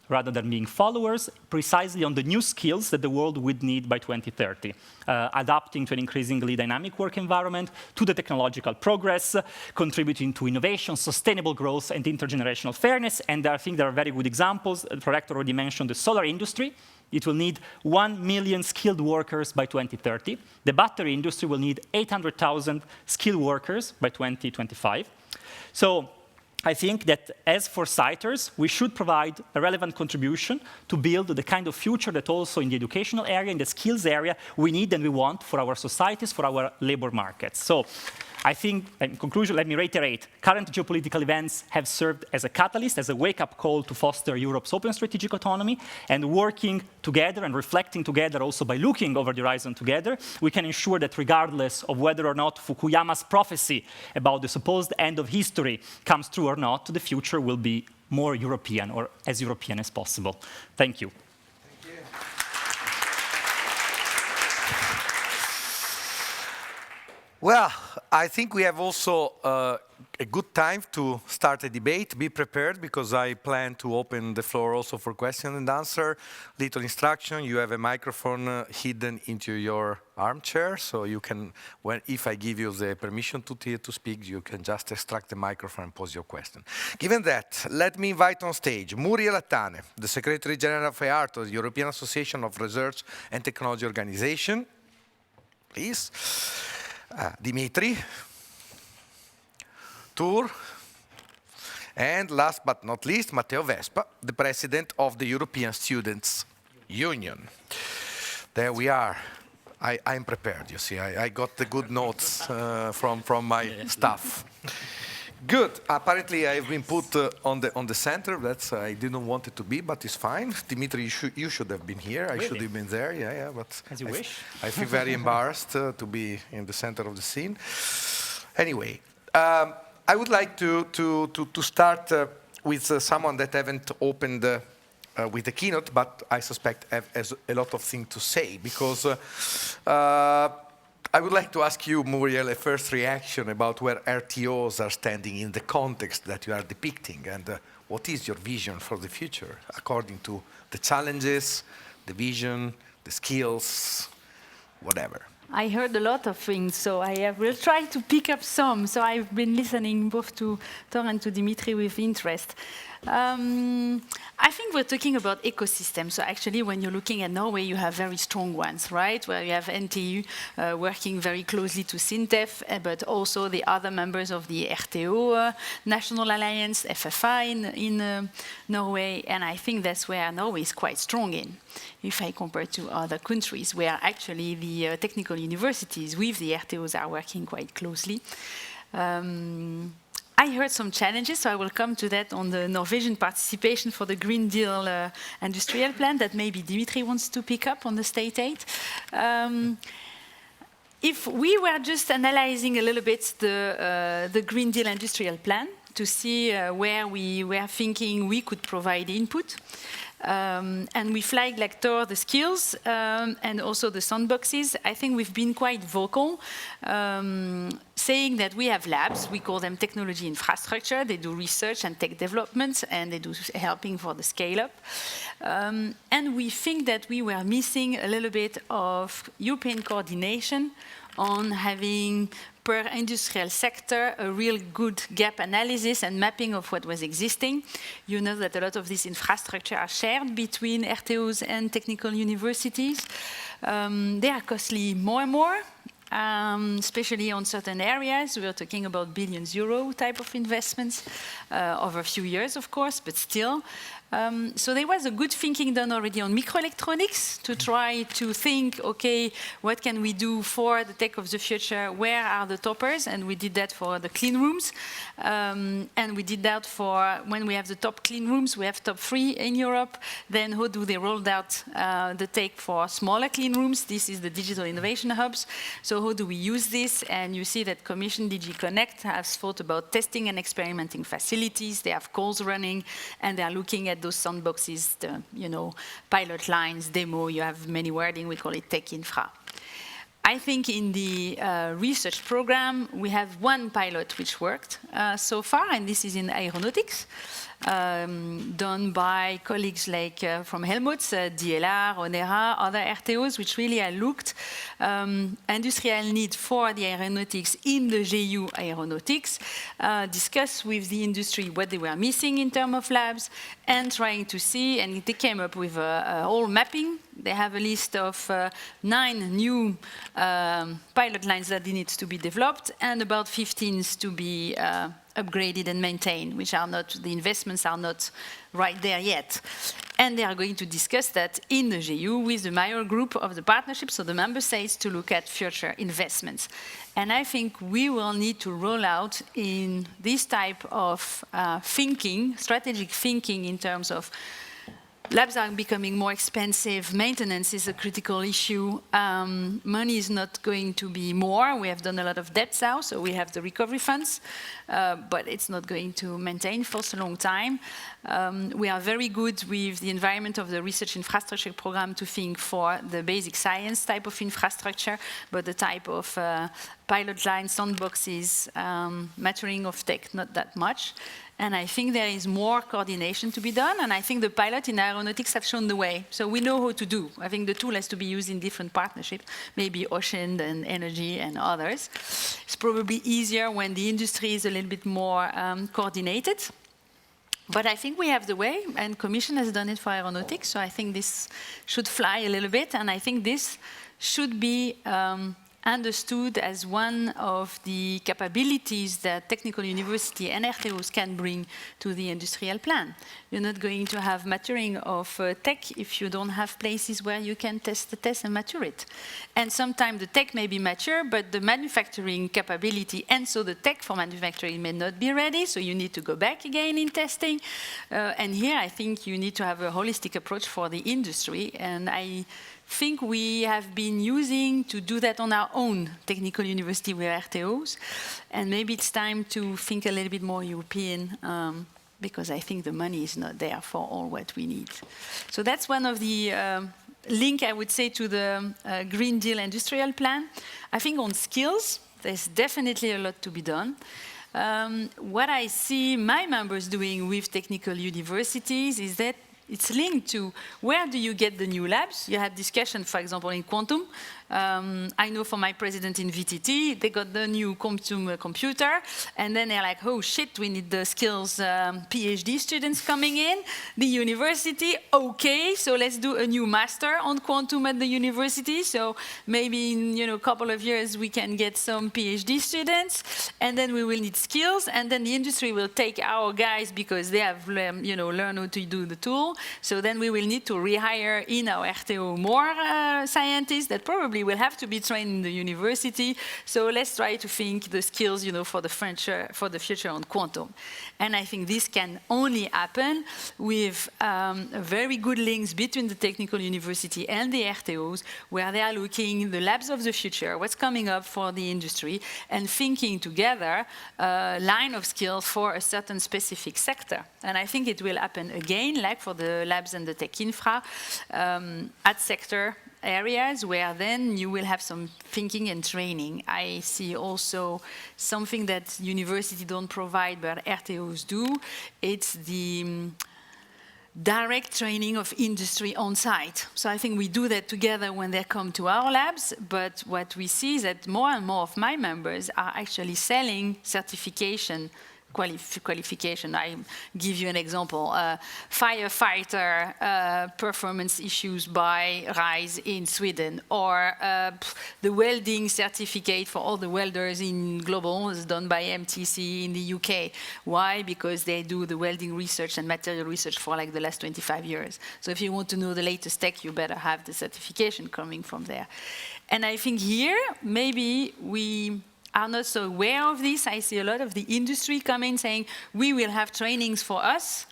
rather than being followers, precisely on the new skills that the world would need by 2030, adapting to an increasingly dynamic work environment, to the technological progress, contributing to innovation, sustainable growth, and intergenerational fairness. And I think there are very good examples. The Prorector already mentioned the solar industry. It will need 1 million skilled workers by 2030. The battery industry will need 800,000 skilled workers by 2025. So I think that as foresighters, we should provide a relevant contribution to build the kind of future that also in the educational area, in the skills area, we need and we want for our societies, for our labor markets. So I think, in conclusion, let me reiterate, current geopolitical events have served as a catalyst, as a wake-up call to foster Europe's open strategic autonomy, and working together and reflecting together also by looking over the horizon together, we can ensure that regardless of whether or not Fukuyama's prophecy about the supposed end of history comes true or not, the future will be more European or as European as possible. Thank you. Well, I think we have also a good time to start a debate. Be prepared, because I plan to open the floor also for question and answer. Little instruction, you have a microphone hidden into your armchair, so you can, if I give you the permission to speak, you can just extract the microphone and pose your question. Given that, let me invite on stage Muriel Attane, the Secretary General of EARTO, the European Association of Research and Technology Organization. Please. Dimitri, Tur, and last but not least, Matteo Vespa, the President of the European Students' Union. There we are. I'm prepared, you see. I got the good notes from my staff. Good. Apparently, I've been put on the center. That's I didn't want it to be, but it's fine. Dimitri, you should have been here. Really? I should have been there. Yeah. But as you wish. I feel very embarrassed to be in the center of the scene. Anyway, I would like to start with someone that haven't opened with the keynote, but I suspect has a lot of things to say, because I would like to ask you, Muriel, a first reaction about where RTOs are standing in the context that you are depicting, and what is your vision for the future according to the challenges, the vision, the skills, whatever. I heard a lot of things, so I will try to pick up some. So I've been listening both to Thor and to Dimitri with interest. I think we're talking about ecosystems. So actually, when you're looking at Norway, you have very strong ones, right? Where you have NTNU working very closely to SINTEF, but also the other members of the RTO National Alliance, FFI in Norway. And I think that's where Norway is quite strong in, if I compare to other countries, where actually the technical universities with the RTOs are working quite closely. I heard some challenges, so I will come to that on the Norwegian participation for the Green Deal industrial plan that maybe Dimitri wants to pick up on the state aid. If we were just analyzing a little bit the Green Deal industrial plan to see where we were thinking we could provide input, and we flagged like Thor the skills and also the sandboxes. I think we've been quite vocal, saying that we have labs. We call them technology infrastructure. They do research and tech development, and they do helping for the scale up. And we think that we were missing a little bit of European coordination on having per industrial sector a real good gap analysis and mapping of what was existing. You know that a lot of this infrastructure are shared between RTOs and technical universities. They are costly more and more. especially on certain areas. We are talking about billions euro type of investments over a few years, of course, but still. So there was a good thinking done already on microelectronics to try to think, okay, what can we do for the tech of the future? Where are the toppers? And we did that for the clean rooms. And we did that for when we have the top clean rooms, we have top 3 in Europe. Then how do they roll out the tech for smaller clean rooms? This is the digital innovation hubs. So how do we use this? And you see that Commission DG Connect has thought about testing and experimenting facilities. They have calls running, and they are looking at those sandboxes, the, pilot lines, demo. You have many wording. We call it tech infra. I think in the research program, we have one pilot which worked so far, and this is in aeronautics, done by colleagues like from Helmholtz, DLR, Onera, other RTOs, which really looked industrial need for the aeronautics in the GU aeronautics, discuss with the industry what they were missing in terms of labs, and trying to see, and they came up with a whole mapping. They have a list of 9 new pilot lines that need to be developed, and about 15 to be upgraded and maintained, which are not, the investments are not right there yet. And they are going to discuss that in the GU with the major group of the partnership, so the member states, to look at future investments. And I think we will need to roll out in this type of thinking, strategic thinking in terms of labs are becoming more expensive. Maintenance is a critical issue. Money is not going to be more. We have done a lot of debts now, so we have the recovery funds, but it's not going to maintain for so long time. We are very good with the environment of the research infrastructure program to think for the basic science type of infrastructure, but the type of pilot lines, sandboxes, maturing of tech, not that much. And I think there is more coordination to be done, and I think the pilot in aeronautics have shown the way. So we know how to do. I think the tool has to be used in different partnerships, maybe ocean and energy and others. It's probably easier when the industry is a little bit more coordinated. But I think we have the way, and Commission has done it for aeronautics, so I think this should fly a little bit, and I think this should be understood as one of the capabilities that technical university and RTOs can bring to the industrial plan. You're not going to have maturing of tech if you don't have places where you can test the test and mature it. And sometimes the tech may be mature, but the manufacturing capability and so the tech for manufacturing may not be ready, so you need to go back again in testing. And here I think you need to have a holistic approach for the industry, and I think we have been using to do that on our own technical university with RTOs, and maybe it's time to think a little bit more European, because I think the money is not there for all what we need. So that's one of the link, I would say, to the Green Deal industrial plan. I think on skills, there's definitely a lot to be done. What I see my members doing with technical universities is that it's linked to where do you get the new labs. You had discussion, for example, in quantum. I know for my president in VTT, they got the new quantum computer, and then they're like, oh shit, we need the skills PhD students coming in. The university, okay, so let's do a new master on quantum at the university. So maybe in a couple of years we can get some PhD students, and then we will need skills, and then the industry will take our guys because they have learned how to do the tool. So then we will need to rehire in our RTO more scientists that probably will have to be trained in the university. So let's try to think the skills, for the future on quantum. And I think this can only happen with very good links between the technical university and the RTOs, where they are looking the labs of the future, what's coming up for the industry, and thinking together a line of skills for a certain specific sector. And I think it will happen again, like for the labs and the tech infra, at sector areas where then you will have some thinking and training. I see also something that university don't provide, but RTOs do. It's the direct training of industry on site. So I think we do that together when they come to our labs, but what we see is that more and more of my members are actually selling certification qualification. I give you an example. Firefighter performance issues by RISE in Sweden, or the welding certificate for all the welders in Global is done by MTC in the UK. Why? Because they do the welding research and material research for like the last 25 years. So if you want to know the latest tech, you better have the certification coming from there. And I think here, maybe we are not so aware of this. I see a lot of the industry coming saying, we will have trainings for us.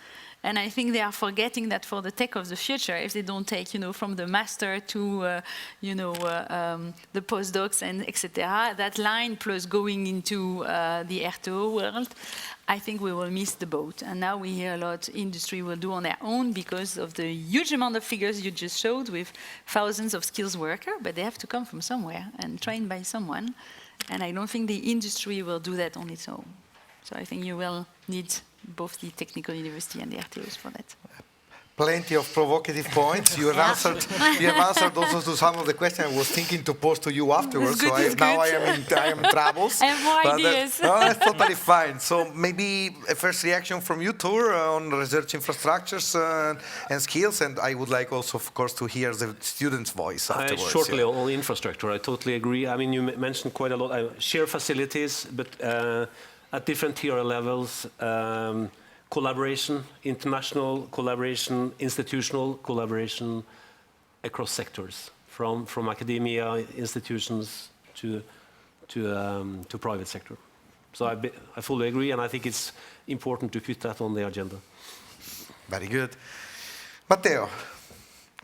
And I think they are forgetting that for the tech of the future, if they don't take, from the master to, the postdocs and etc., that line plus going into the RTO world, I think we will miss the boat. And now we hear a lot industry will do on their own because of the huge amount of figures you just showed with thousands of skills workers, but they have to come from somewhere and trained by someone. And I don't think the industry will do that on its own. So I think you will need both the technical university and the RTOs for that. Plenty of provocative points. You have answered also to some of the questions I was thinking to pose to you afterwards. So now I am in troubles. I have more ideas. That's totally fine. So maybe a first reaction from you, Tur, on research infrastructures and skills. And I would like also, of course, to hear the students' voice afterwards. Shortly on infrastructure, I totally agree. I mean, you mentioned quite a lot. Share facilities, but at different tier levels. Collaboration, international collaboration, institutional collaboration across sectors, from academia, institutions to private sector. So I fully agree, and I think it's important to put that on the agenda. Very good. Matteo,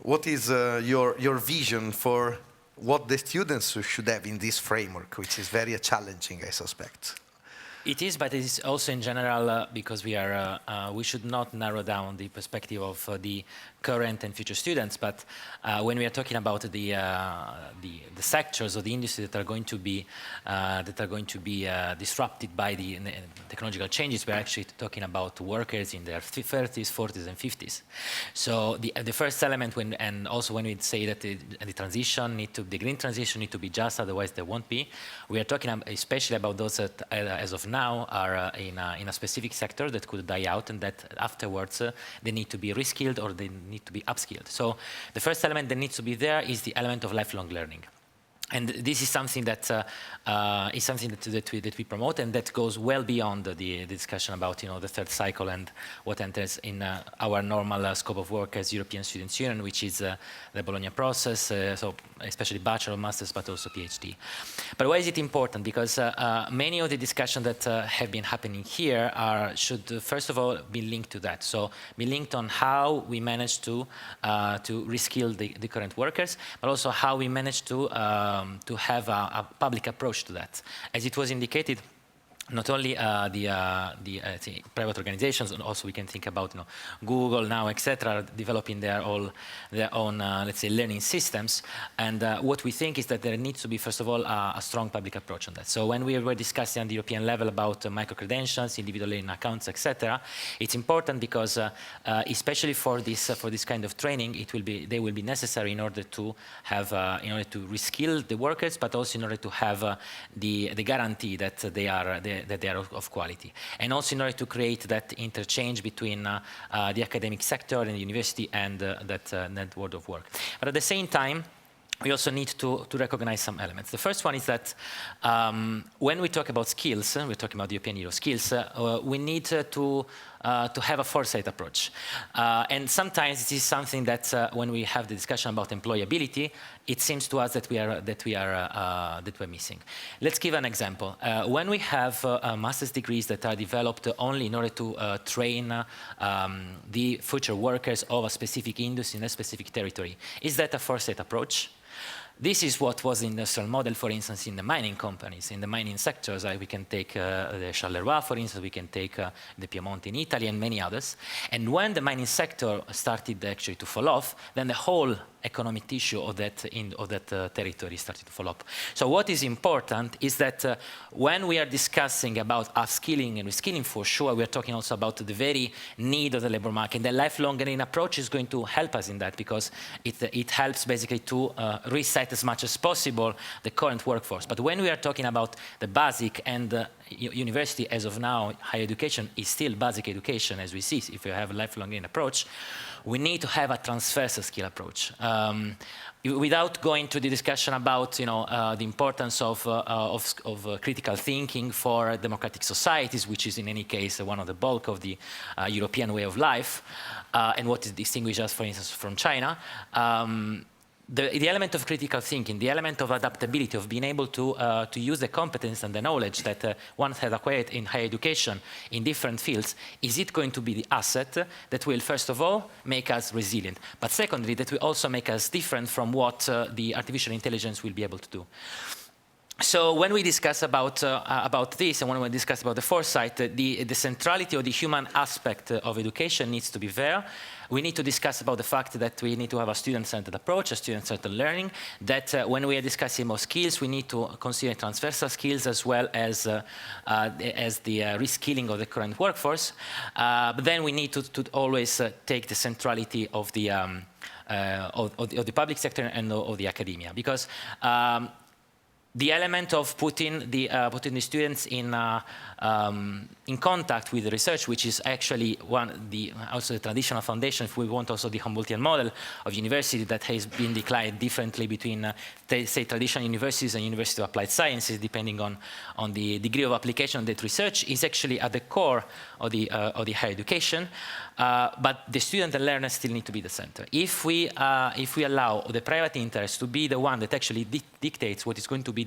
what is your vision for what the students should have in this framework, which is very challenging, I suspect? It is, but it is also in general because we should not narrow down the perspective of the current and future students. But when we are talking about the sectors or the industry that are going to be disrupted by the technological changes, we're actually talking about workers in their 30s, 40s, and 50s. So the first element, and also when we say that the transition the green transition need to be just, otherwise there won't be. We are talking especially about those that, as of now, are in a specific sector that could die out, and that afterwards they need to be reskilled or they need to be upskilled. So the first element that needs to be there is the element of lifelong learning. And this is something that we promote, and that goes well beyond the discussion about the third cycle and what enters in our normal scope of work as European Students' Union, which is the Bologna process, so especially bachelor, masters, but also PhD. But why is it important? Because many of the discussions that have been happening here should first of all be linked to that. So be linked on how we manage to reskill the current workers, but also how we manage to have a public approach to that. As it was indicated, not only the private organizations, and also we can think about Google now, etc., developing their own let's say learning systems. And what we think is that there needs to be first of all a strong public approach on that. So when we were discussing on the European level about micro credentials, individual learning accounts, etc., it's important because especially for this kind of training, they will be necessary in order to have to reskill the workers, but also in order to have the guarantee that they are of quality, and also in order to create that interchange between the academic sector and the university and that world of work. But at the same time, we also need to recognize some elements. The first one is that when we talk about skills, we're talking about the European Euro skills, we need to have a foresight approach. And sometimes it is something that when we have the discussion about employability, it seems to us that we're missing. Let's give an example. When we have master's degrees that are developed only in order to train the future workers of a specific industry in a specific territory, is that a foresight approach? This is what was the industrial model, for instance, in the mining companies, in the mining sectors. We can take the Charleroi, for instance, we can take the Piedmont in Italy and many others. And when the mining sector started actually to fall off, then the whole economic tissue of that territory started to fall off. So what is important is that when we are discussing about upskilling and reskilling, for sure, we are talking also about the very need of the labor market. The lifelong learning approach is going to help us in that, because it helps basically to reset as much as possible the current workforce. But when we are talking about the basic and university, as of now, higher education is still basic education, as we see, if you have a lifelong learning approach. We need to have a transversal skill approach. Without going to the discussion about the importance of critical thinking for democratic societies, which is in any case one of the bulk of the European way of life, and what distinguishes us, for instance, from China, the element of critical thinking, the element of adaptability, of being able to use the competence and the knowledge that one has acquired in higher education in different fields, is it going to be the asset that will, first of all, make us resilient, but secondly, that will also make us different from what the artificial intelligence will be able to do. So when we discuss about this, and when we discuss about the foresight, the centrality of the human aspect of education needs to be there. We need to discuss about the fact that we need to have a student-centered approach, a student-centered learning, that when we are discussing about skills, we need to consider transversal skills as well as the reskilling of the current workforce. But then we need to always take the centrality of the public sector and of the academia, because the element of putting the students in contact with the research, which is actually also the traditional foundation, if we want also the Humboldtian model of university that has been declined differently between, say, traditional universities and University of Applied Sciences, depending on the degree of application of that research, is actually at the core of the higher education. But the student and learner still need to be the center. If we allow the private interest to be the one that actually dictates what is going to be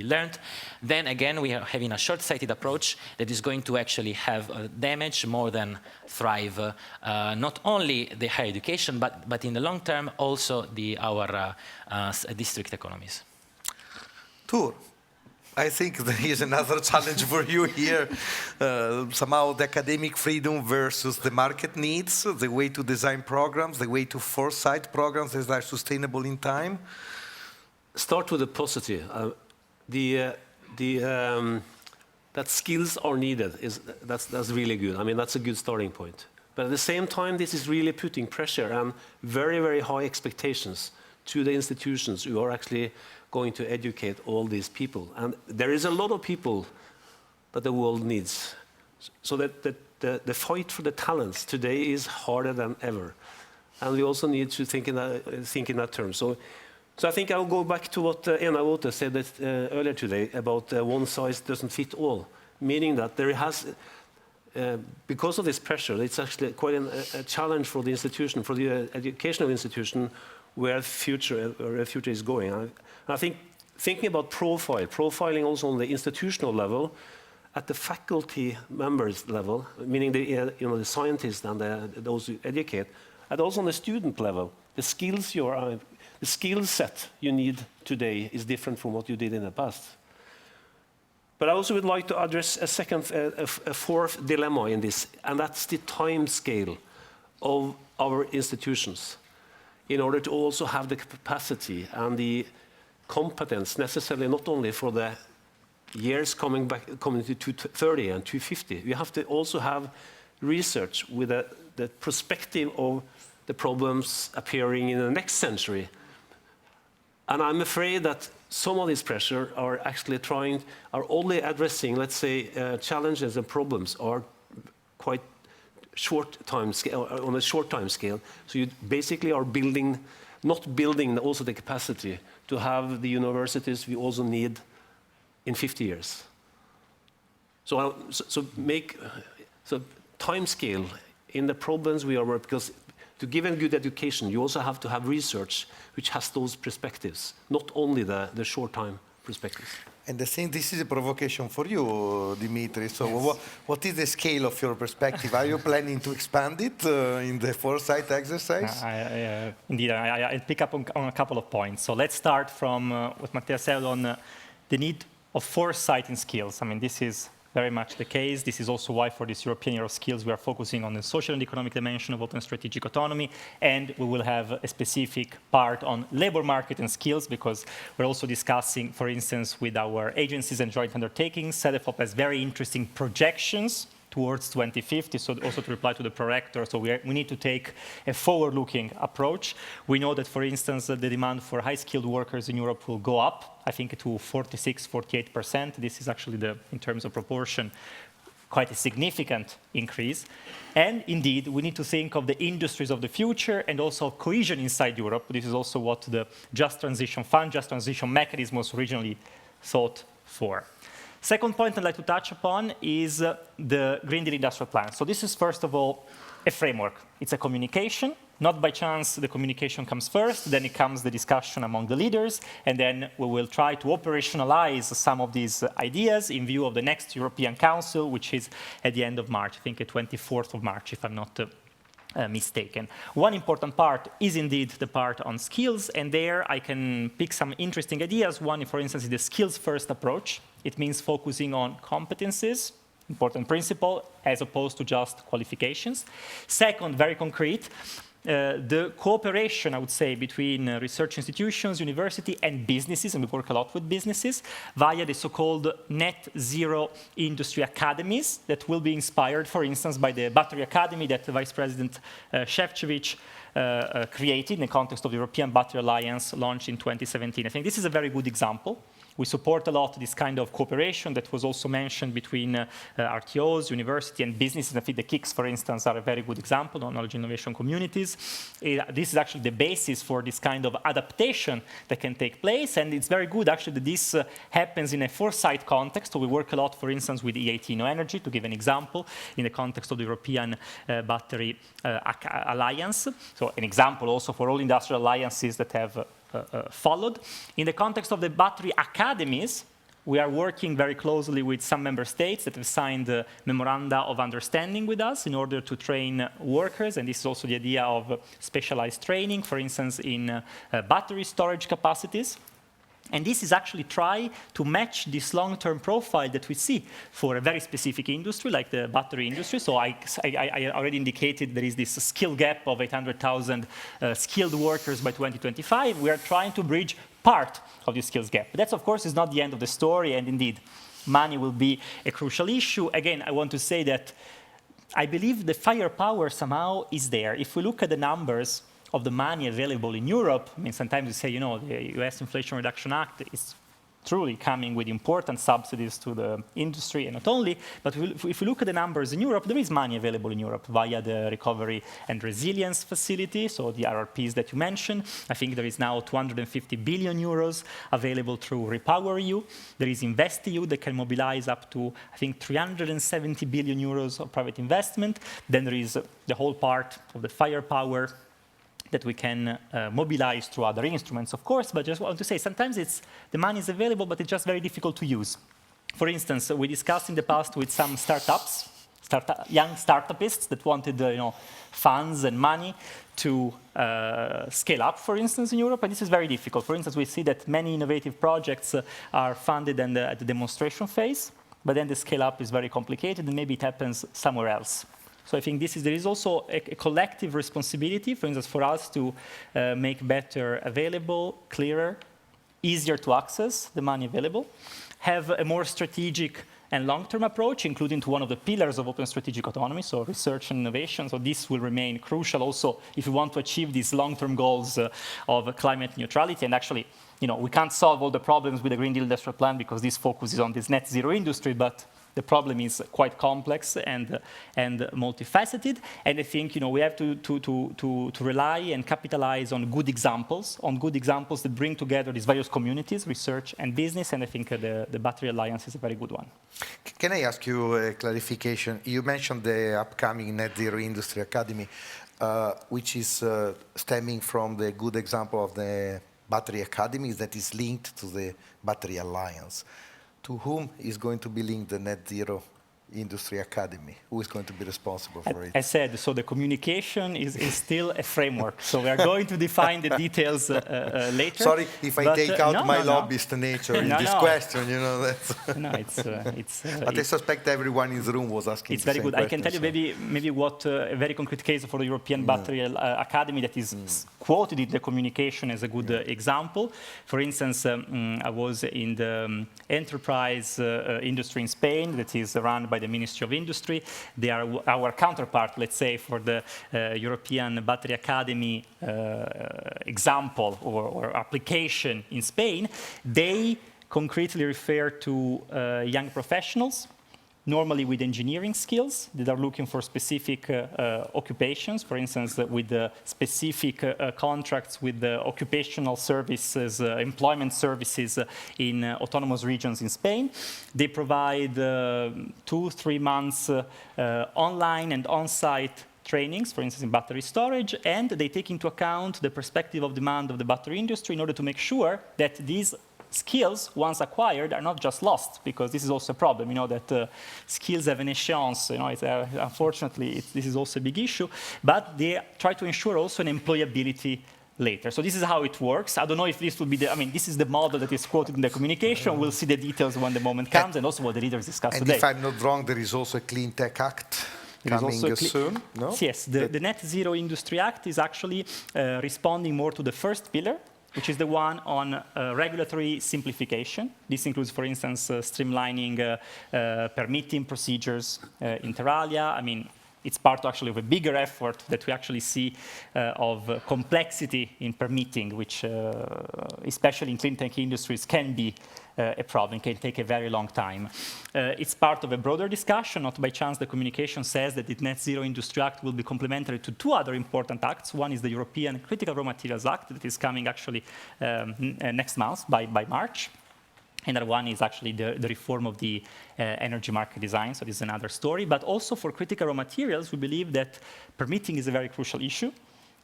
learned, then again we are having a short-sighted approach that is going to actually have damage more than thrive, not only the higher education, but in the long term also our district economies. Tur, I think there is another challenge for you here. Somehow the academic freedom versus the market needs, the way to design programs, the way to foresight programs that are sustainable in time. Start with the positive. That skills are needed, that's really good. I mean, that's a good starting point. But at the same time, this is really putting pressure and very, very high expectations to the institutions who are actually going to educate all these people. And there is a lot of people that the world needs. So that the fight for the talents today is harder than ever. And we also need to think in that term. So I think I'll go back to what Ena Wote said earlier today about one size doesn't fit all, meaning that there has, because of this pressure, it's actually quite a challenge for the institution, for the educational institution, where the future is going. And I think thinking about profiling also on the institutional level, at the faculty members level, meaning the scientists and those who educate, and also on the student level, the skill set you need today is different from what you did in the past. But I also would like to address a fourth dilemma in this, and that's the time scale of our institutions, in order to also have the capacity and the competence necessarily not only for the years coming to 2030 and 2050. We have to also have research with the perspective of the problems appearing in the next century. And I'm afraid that some of this pressure are actually only addressing, let's say, challenges and problems are quite short time scale, on a short time scale. So you basically are not building also the capacity to have the universities we also need in 50 years. So time scale in the problems we are working, because to give a good education, you also have to have research which has those perspectives, not only the short time perspectives. And I think this is a provocation for you, Dimitri. So yes. What is the scale of your perspective? Are you planning to expand it in the foresight exercise? Indeed, I'll pick up on a couple of points. So let's start from what Mattia said on the need of foresight in skills. I mean, this is very much the case. This is also why for this European Year of Skills we are focusing on the social and economic dimension of open strategic autonomy, and we will have a specific part on labor market and skills, because we're also discussing, for instance, with our agencies and joint undertakings, CEDEFOP has very interesting projections towards 2050, so also to reply to the prorector, so we need to take a forward-looking approach. We know that, for instance, the demand for high-skilled workers in Europe will go up, I think to 46, 48%. This is actually, in terms of proportion, quite a significant increase. And indeed, we need to think of the industries of the future and also cohesion inside Europe. This is also what the Just Transition Fund, Just Transition Mechanism was originally thought for. Second point I'd like to touch upon is the Green Deal Industrial Plan. So this is, first of all, a framework. It's a communication. Not by chance the communication comes first, then it comes the discussion among the leaders, and then we will try to operationalize some of these ideas in view of the next European Council, which is at the end of March, I think the 24th of March, if I'm not mistaken. One important part is indeed the part on skills, and there I can pick some interesting ideas. One, for instance, is the skills-first approach. It means focusing on competencies, important principle, as opposed to just qualifications. Second, very concrete, the cooperation, I would say, between research institutions, university, and businesses, and we work a lot with businesses, via the so-called net zero industry academies that will be inspired, for instance, by the Battery Academy that Vice President Šefčovič created in the context of the European Battery Alliance launched in 2017. I think this is a very good example. We support a lot this kind of cooperation that was also mentioned between RTOs, university, and businesses. I think the KICs, for instance, are a very good example, knowledge innovation communities. This is actually the basis for this kind of adaptation that can take place, and it's very good, actually, that this happens in a foresight context. So we work a lot, for instance, with EIT Energy, to give an example, in the context of the European Battery Alliance. So an example also for all industrial alliances that have followed. In the context of the battery academies, we are working very closely with some member states that have signed memoranda of understanding with us in order to train workers, and this is also the idea of specialized training, for instance, in battery storage capacities. And this is actually try to match this long-term profile that we see for a very specific industry like the battery industry. So I already indicated there is this skill gap of 800,000 skilled workers by 2025. We are trying to bridge part of this skills gap. But that, of course, is not the end of the story, and indeed, money will be a crucial issue. Again, I want to say that I believe the firepower somehow is there. If we look at the numbers of the money available in Europe, I mean, sometimes we say, you know, the US Inflation Reduction Act is truly coming with important subsidies to the industry, and not only, but if we look at the numbers in Europe, there is money available in Europe via the Recovery and Resilience Facility, so the RRPs that you mentioned. I think there is now 250 billion euros available through REPowerEU. There is InvestEU that can mobilize up to, I think, 370 billion euros of private investment. Then there is the whole part of the firepower that we can mobilize through other instruments, of course, but just want to say, sometimes the money is available, but it's just very difficult to use. For instance, we discussed in the past with some startups, young startupists that wanted funds and money to scale up, for instance, in Europe, and this is very difficult. For instance, we see that many innovative projects are funded at the demonstration phase, but then the scale up is very complicated, and maybe it happens somewhere else. So I think there is also a collective responsibility, for instance, for us to make better available, clearer, easier to access the money available, have a more strategic and long-term approach, including to one of the pillars of open strategic autonomy, so research and innovation. So this will remain crucial also if we want to achieve these long-term goals of climate neutrality. And actually, we can't solve all the problems with the Green Deal Industrial Plan because this focuses on this net zero industry, but the problem is quite complex and multifaceted, and I think we have to rely and capitalize on good examples that bring together these various communities, research and business, and I think the Battery Alliance is a very good one. Can I ask you a clarification? You mentioned the upcoming Net Zero Industry Academy, which is stemming from the good example of the Battery Academy that is linked to the Battery Alliance. To whom is going to be linked the Net Zero Industry Academy? Who is going to be responsible for it? I said, so the communication is still a framework. So we are going to define the details later. Sorry if I take out my lobbyist nature in this question, That's no, it's but I suspect everyone in the room was asking it's very good. I can tell you maybe what a very concrete case for the European Battery Academy that is quoted in the communication as a good example. For instance, I was in the enterprise industry in Spain that is run by by the Ministry of Industry. They are our counterpart, let's say, for the European Battery Academy example or application in Spain. They concretely refer to young professionals, normally with engineering skills, that are looking for specific occupations, for instance, with specific contracts with the occupational services, employment services in autonomous regions in Spain. They provide 2-3 months online and on-site trainings, for instance, in battery storage, and they take into account the perspective of demand of the battery industry in order to make sure that these skills, once acquired, are not just lost, because this is also a problem, that skills have an échéance, unfortunately, this is also a big issue, but they try to ensure also an employability later. So this is how it works. I don't know if this will be this is the model that is quoted in the communication. We'll see the details when the moment comes, and also what the leaders discuss today. And if I'm not wrong, there is also a Clean Tech Act coming soon, no? Yes, the Net Zero Industry Act is actually responding more to the first pillar, which is the one on regulatory simplification. This includes, for instance, streamlining permitting procedures inter alia. It's part actually of a bigger effort that we actually see of complexity in permitting, which especially in clean tech industries can be a problem, can take a very long time. It's part of a broader discussion. Not by chance the communication says that the Net Zero Industry Act will be complementary to 2 other important acts. One is the European Critical Raw Materials Act that is coming actually next month by March. Another one is actually the reform of the energy market design, so this is another story. But also for critical raw materials, we believe that permitting is a very crucial issue,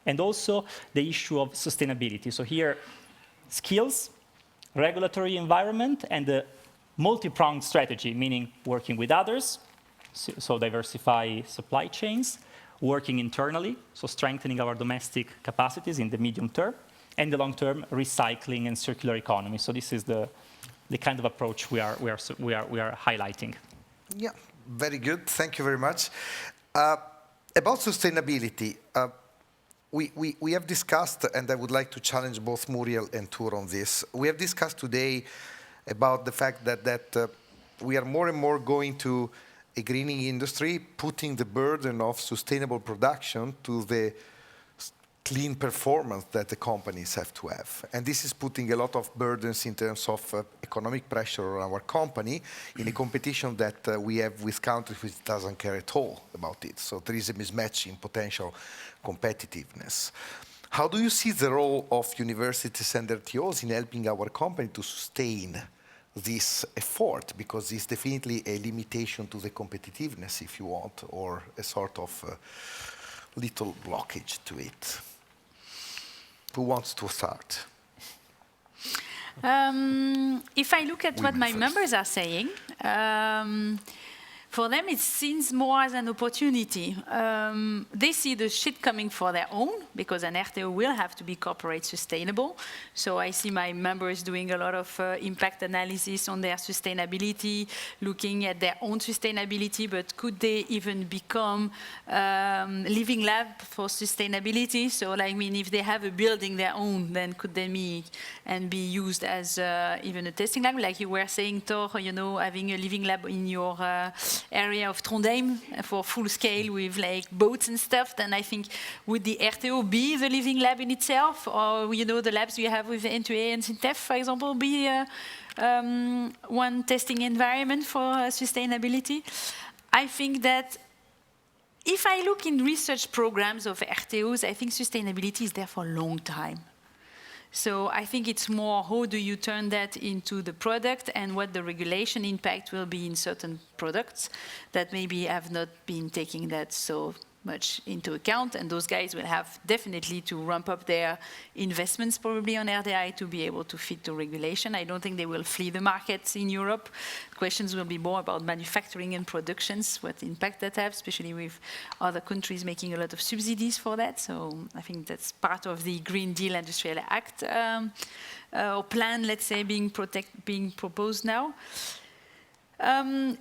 and also the issue of sustainability. So here, skills, regulatory environment, and a multi-pronged strategy, meaning working with others, so diversify supply chains, working internally, so strengthening our domestic capacities in the medium term, and the long term, recycling and circular economy. So this is the kind of approach we are highlighting. Yeah, very good. Thank you very much. About sustainability, we have discussed, and I would like to challenge both Muriel and Tur on this. We have discussed today about the fact that we are more and more going to a greening industry, putting the burden of sustainable production to the clean performance that the companies have to have. And this is putting a lot of burdens in terms of economic pressure on our company in a competition that we have with countries which doesn't care at all about it. So there is a mismatch in potential competitiveness. How do you see the role of universities and RTOs in helping our company to sustain this effort? Because it's definitely a limitation to the competitiveness, if you want, or a sort of little blockage to it. Who wants to start? If I look at what my members are saying, for them it seems more as an opportunity. They see the shit coming for their own, because an RTO will have to be corporate sustainable. So I see my members doing a lot of impact analysis on their sustainability, looking at their own sustainability, but could they even become living lab for sustainability? So if they have a building their own, then could they be used as even a testing lab? Like you were saying, Thor, having a living lab in your area of Trondheim for full scale with boats and stuff, then I think would the RTO be the living lab in itself, or the labs we have with NTNU and SINTEF, for example, be one testing environment for sustainability? I think that if I look in research programs of RTOs, I think sustainability is there for a long time. So I think it's more how do you turn that into the product and what the regulation impact will be in certain products that maybe have not been taking that so much into account, and those guys will have definitely to ramp up their investments probably on RDI to be able to fit the regulation. I don't think they will flee the markets in Europe. Questions will be more about manufacturing and productions, what impact that has, especially with other countries making a lot of subsidies for that. So I think that's part of the Green Deal Industrial Act or plan, let's say, being proposed now.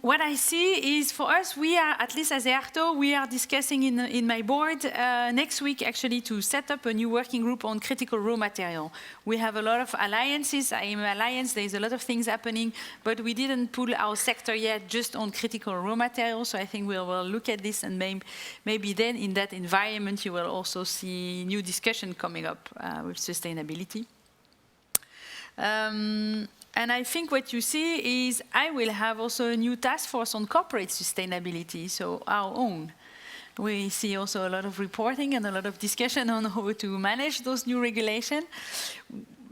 What I see is, for us, we are, at least as EARTO, we are discussing in my board next week actually to set up a new working group on critical raw material. We have a lot of alliances. I am an alliance. There's a lot of things happening, but we didn't pull our sector yet just on critical raw material. So I think we will look at this, and maybe then in that environment you will also see new discussion coming up with sustainability. And I think what you see is I will have also a new task force on corporate sustainability, so our own. We see also a lot of reporting and a lot of discussion on how to manage those new regulations.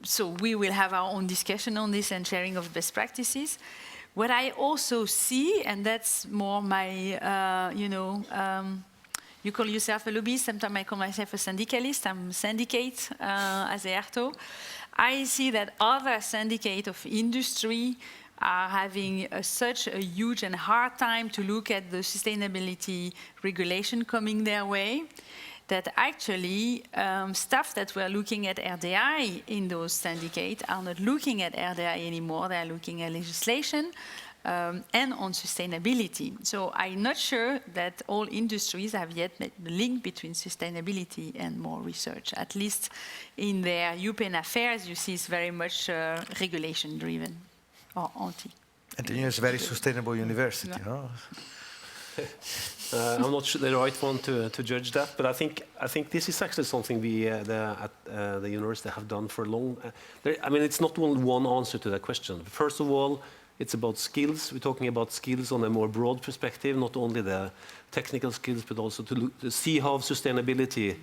So we will have our own discussion on this and sharing of best practices. What I also see, and that's more my, you call yourself a lobbyist, sometimes I call myself a syndicalist. I'm a syndicate as EARTO. I see that other syndicates of industry are having such a huge and hard time to look at the sustainability regulation coming their way, that actually staff that were looking at RDI in those syndicates are not looking at RDI anymore. They're looking at legislation and on sustainability. So I'm not sure that all industries have yet made the link between sustainability and more research. At least in their European affairs, you see it's very much regulation-driven or anti. NTNU is a very sustainable university. Yeah. Huh? I'm not sure the right one to judge that, but I think this is actually something we at the university have done for long. I mean, it's not one answer to that question. First of all, it's about skills. We're talking about skills on a more broad perspective, not only the technical skills, but also to see how sustainability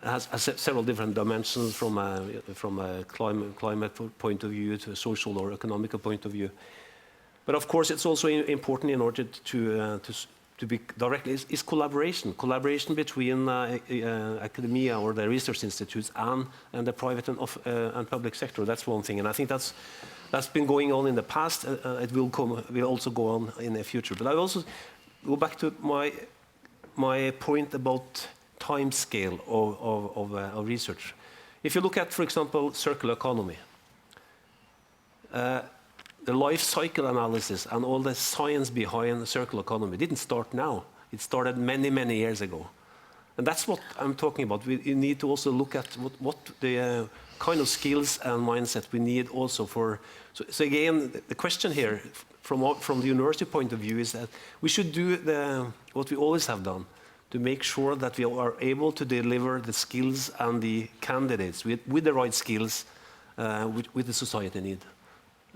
has several different dimensions from a climate point of view to a social or economical point of view. But of course, it's also important in order to be directly is collaboration between academia or the research institutes and the private and public sector. That's one thing, and I think that's been going on in the past. It will also go on in the future. But I also go back to my point about time scale of research. If you look at, for example, circular economy, the life cycle analysis and all the science behind the circular economy didn't start now. It started many, many years ago. And that's what I'm talking about. We need to also look at what the kind of skills and mindset we need also for... So again, the question here from the university point of view is that we should do what we always have done, to make sure that we are able to deliver the skills and the candidates with the right skills with the society need.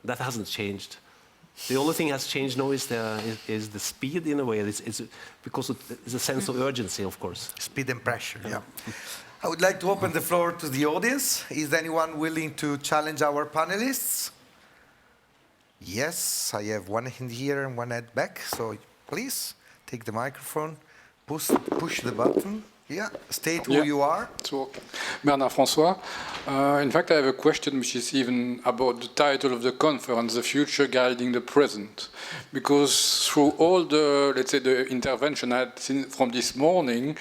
That hasn't changed. The only thing that's changed now is the speed in a way. It's because it's a sense of urgency, of course. Speed and pressure, yeah. I would like to open the floor to the audience. Is anyone willing to challenge our panelists? Yes, I have one in here and one at back. So please take the microphone, push the button. Yeah, state who you are. So, Bernard François. In fact, I have a question which is even about the title of the conference, The Future Guiding the Present. Because through all the, let's say, the intervention I had seen from this morning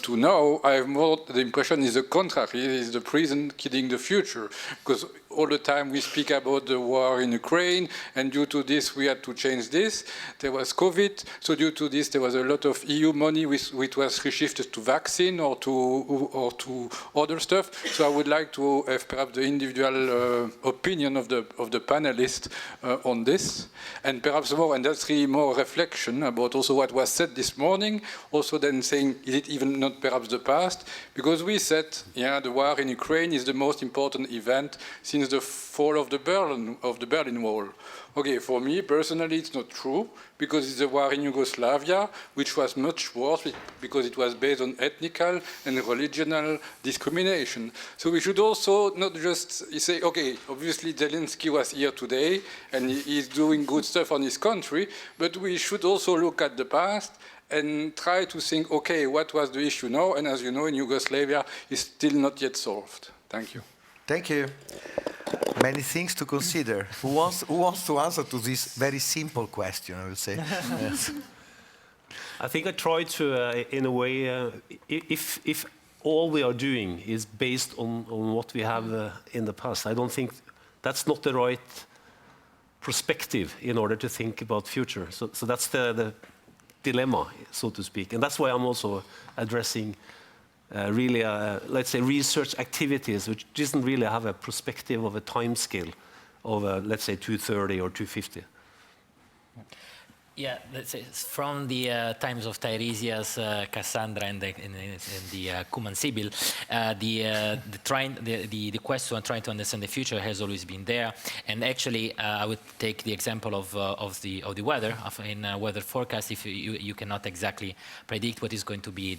to now, I have more the impression is the contrary, is the present guiding the future. Because all the time we speak about the war in Ukraine, and due to this we had to change this. There was COVID, so due to this there was a lot of EU money which was reshifted to vaccine or to other stuff. So I would like to have perhaps the individual opinion of the panelists on this, and perhaps more, and that's really more reflection about also what was said this morning. Also then saying, is it even not perhaps the past? Because we said, yeah, the war in Ukraine is the most important event since the fall of the Berlin Wall. Okay, for me personally it's not true, because it's the war in Yugoslavia, which was much worse because it was based on ethnical and religional discrimination. So we should also not just say, okay, obviously Zelensky was here today and he's doing good stuff on his country, but we should also look at the past and try to think, okay, what was the issue now? And as you know, in Yugoslavia, it's still not yet solved. Thank you. Thank you. Many things to consider. Who wants to answer to this very simple question, I will say? Yes. I think I try to, in a way, if all we are doing is based on what we have in the past, I don't think that's not the right perspective in order to think about future. So that's the dilemma, so to speak. And that's why I'm also addressing really, let's say, research activities which doesn't really have a perspective of a time scale of, let's say, 230 or 250. Yeah, let's say from the times of Tiresias, Cassandra, and the Kuman Sibyl, the quest to trying to understand the future has always been there. And actually, I would take the example of the weather. In weather forecast, if you cannot exactly predict what is going to be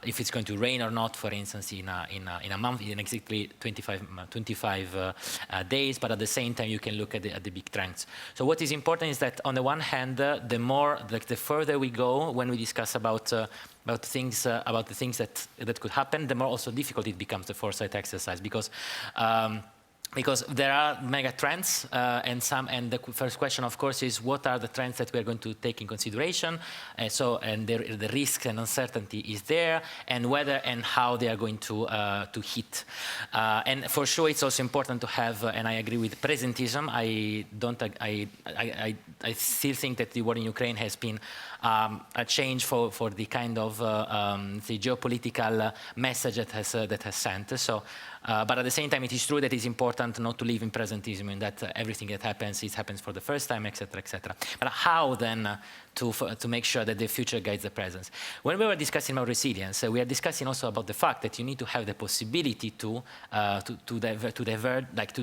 if it's going to rain or not, for instance, in a month, in exactly 25 days. But at the same time, you can look at the big trends. So what is important is that on the one hand, the further we go when we discuss about the things that could happen, the more also difficult it becomes the foresight exercise, because there are mega trends, and the first question, of course, is what are the trends that we are going to take in consideration, and the risk and uncertainty is there, and whether and how they are going to hit. And for sure, it's also important to have, and I agree with presentism. I still think that the war in Ukraine has been a change for the kind of the geopolitical message that has sent. So. But at the same time, it is true that it's important not to live in presentism, in that everything that happens, it happens for the first time, etc., etc. But how then to make sure that the future guides the present? When we were discussing about resilience, we are discussing also about the fact that you need to have the possibility to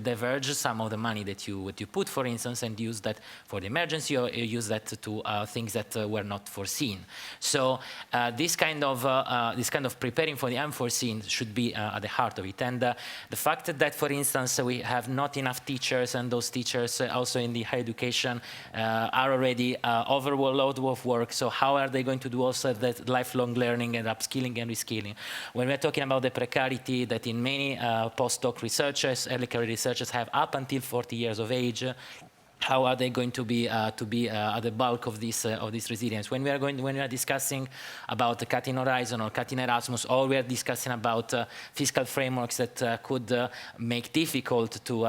diverge some of the money that you put, for instance, and use that for the emergency, or use that to things that were not foreseen. So this kind of preparing for the unforeseen should be at the heart of it. And the fact that, for instance, we have not enough teachers, and those teachers also in the higher education are already overloaded of work. So how are they going to do also that lifelong learning and upskilling and reskilling? When we're talking about the precarity that in many postdoc researchers, early career researchers have up until 40 years of age, how are they going to be at the bulk of this resilience? When we are discussing about the cutting horizon or cutting Erasmus, or we are discussing about fiscal frameworks that could make difficult to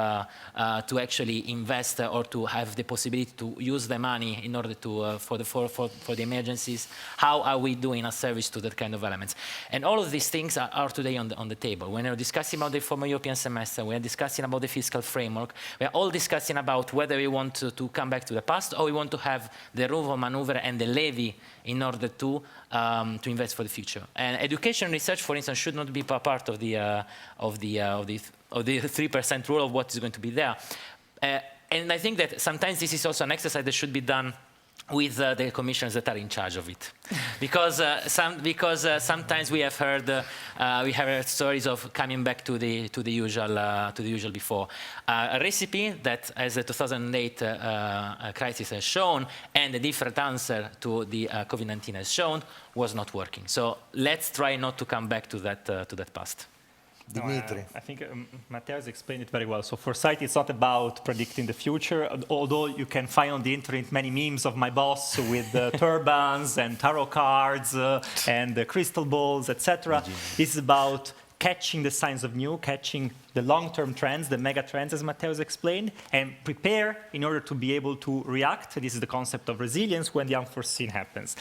actually invest or to have the possibility to use the money in order to for the emergencies, how are we doing a service to that kind of elements? And all of these things are today on the table. When we're discussing about the former European semester, we are discussing about the fiscal framework. We are all discussing about whether we want to come back to the past, or we want to have the room of maneuver and the levy in order to invest for the future. And education and research, for instance, should not be part of the 3% rule of what is going to be there. And I think that sometimes this is also an exercise that should be done with the commissioners that are in charge of it, because sometimes we have heard stories of coming back to the usual before. A recipe that, as the 2008 crisis has shown, and a different answer to the COVID-19 has shown, was not working. So let's try not to come back to that past. Dimitri. I think Matteo has explained it very well. So foresight is not about predicting the future, although you can find on the internet many memes of my boss with turbans and tarot cards and crystal balls, etc. This is about catching the signs of new, catching the long-term trends, the mega trends, as Matteo has explained, and prepare in order to be able to react. This is the concept of resilience when the unforeseen happens.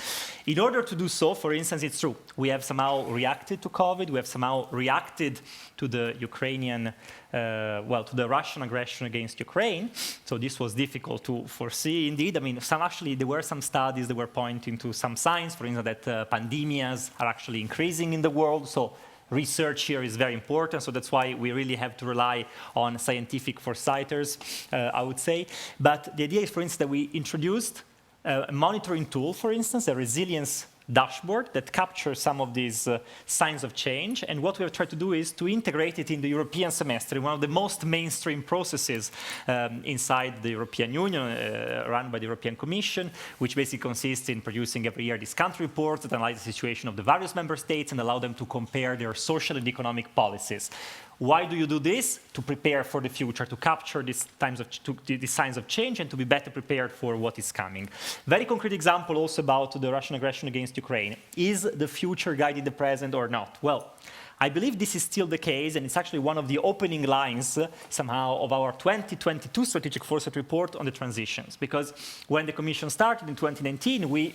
In order to do so, for instance, it's true, we have somehow reacted to COVID, we have somehow reacted to the Ukrainian, to the Russian aggression against Ukraine. So this was difficult to foresee indeed. I mean, there were some studies that were pointing to some signs, for instance, that pandemias are actually increasing in the world. So research here is very important, so that's why we really have to rely on scientific foresighters, I would say. But the idea is, for instance, that we introduced a monitoring tool, for instance, a resilience dashboard that captures some of these signs of change. And what we have tried to do is to integrate it in the European semester, in one of the most mainstream processes inside the European Union, run by the European Commission, which basically consists in producing every year these country reports that analyze the situation of the various member states and allow them to compare their social and economic policies. Why do you do this? To prepare for the future, to capture these signs of change and to be better prepared for what is coming. Very concrete example also about the Russian aggression against Ukraine. Is the future guiding the present or not? Well, I believe this is still the case, and it's actually one of the opening lines somehow of our 2022 Strategic Foresight report on the transitions. Because when the Commission started in 2019, we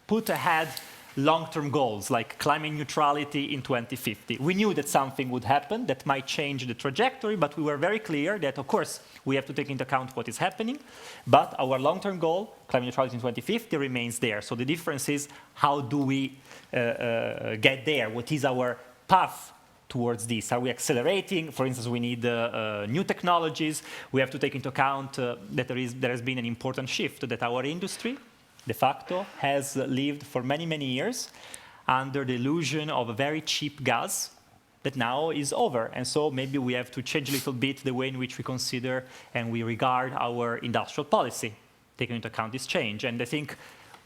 put ahead long-term goals like climate neutrality in 2050. We knew that something would happen that might change the trajectory, but we were very clear that, of course, we have to take into account what is happening, but our long-term goal, climate neutrality in 2050, remains there. So the difference is how do we get there? What is our path towards this? Are we accelerating? For instance, we need new technologies. We have to take into account that there has been an important shift, that our industry, de facto, has lived for many, many years under the illusion of a very cheap gas that now is over. And so maybe we have to change a little bit the way in which we consider and we regard our industrial policy, taking into account this change. And I think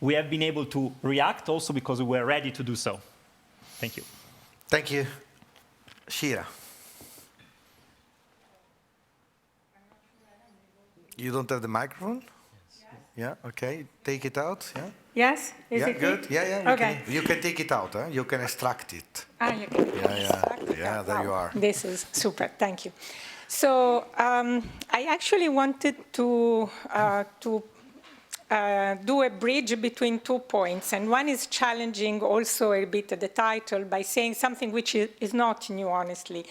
we have been able to react also because we were ready to do so. Thank you. Thank you. Shira. You don't have the microphone? Yeah, okay. Take it out, yeah? Yes? Is it good? it? Yeah. Okay. You can take it out, huh? You can extract it. You can extract it. Yeah, there you are. This is super, thank you. So I actually wanted to do a bridge between 2 points, and one is challenging also a bit the title by saying something which is not new, honestly.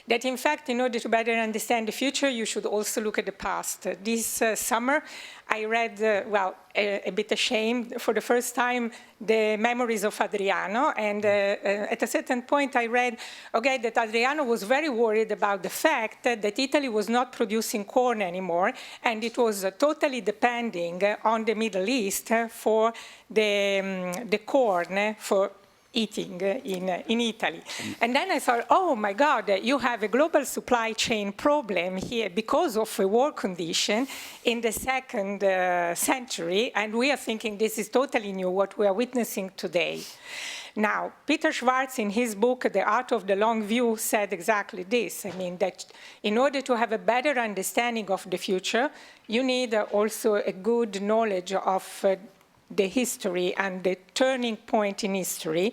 That in fact, in order to better understand the future, you should also look at the past. This summer, I read, a bit ashamed, for the first time, the memoirs of Adriano, and at a certain point I read, okay, that Adriano was very worried about the fact that Italy was not producing corn anymore, and it was totally depending on the Middle East for the corn for eating in Italy. And then I thought, oh my God, you have a global supply chain problem here because of a war condition in the second century, and we are thinking this is totally new, what we are witnessing today. Now, Peter Schwartz, in his book, The Art of the Long View, said exactly this. I mean, that in order to have a better understanding of the future, you need also a good knowledge of the history and the turning point in history.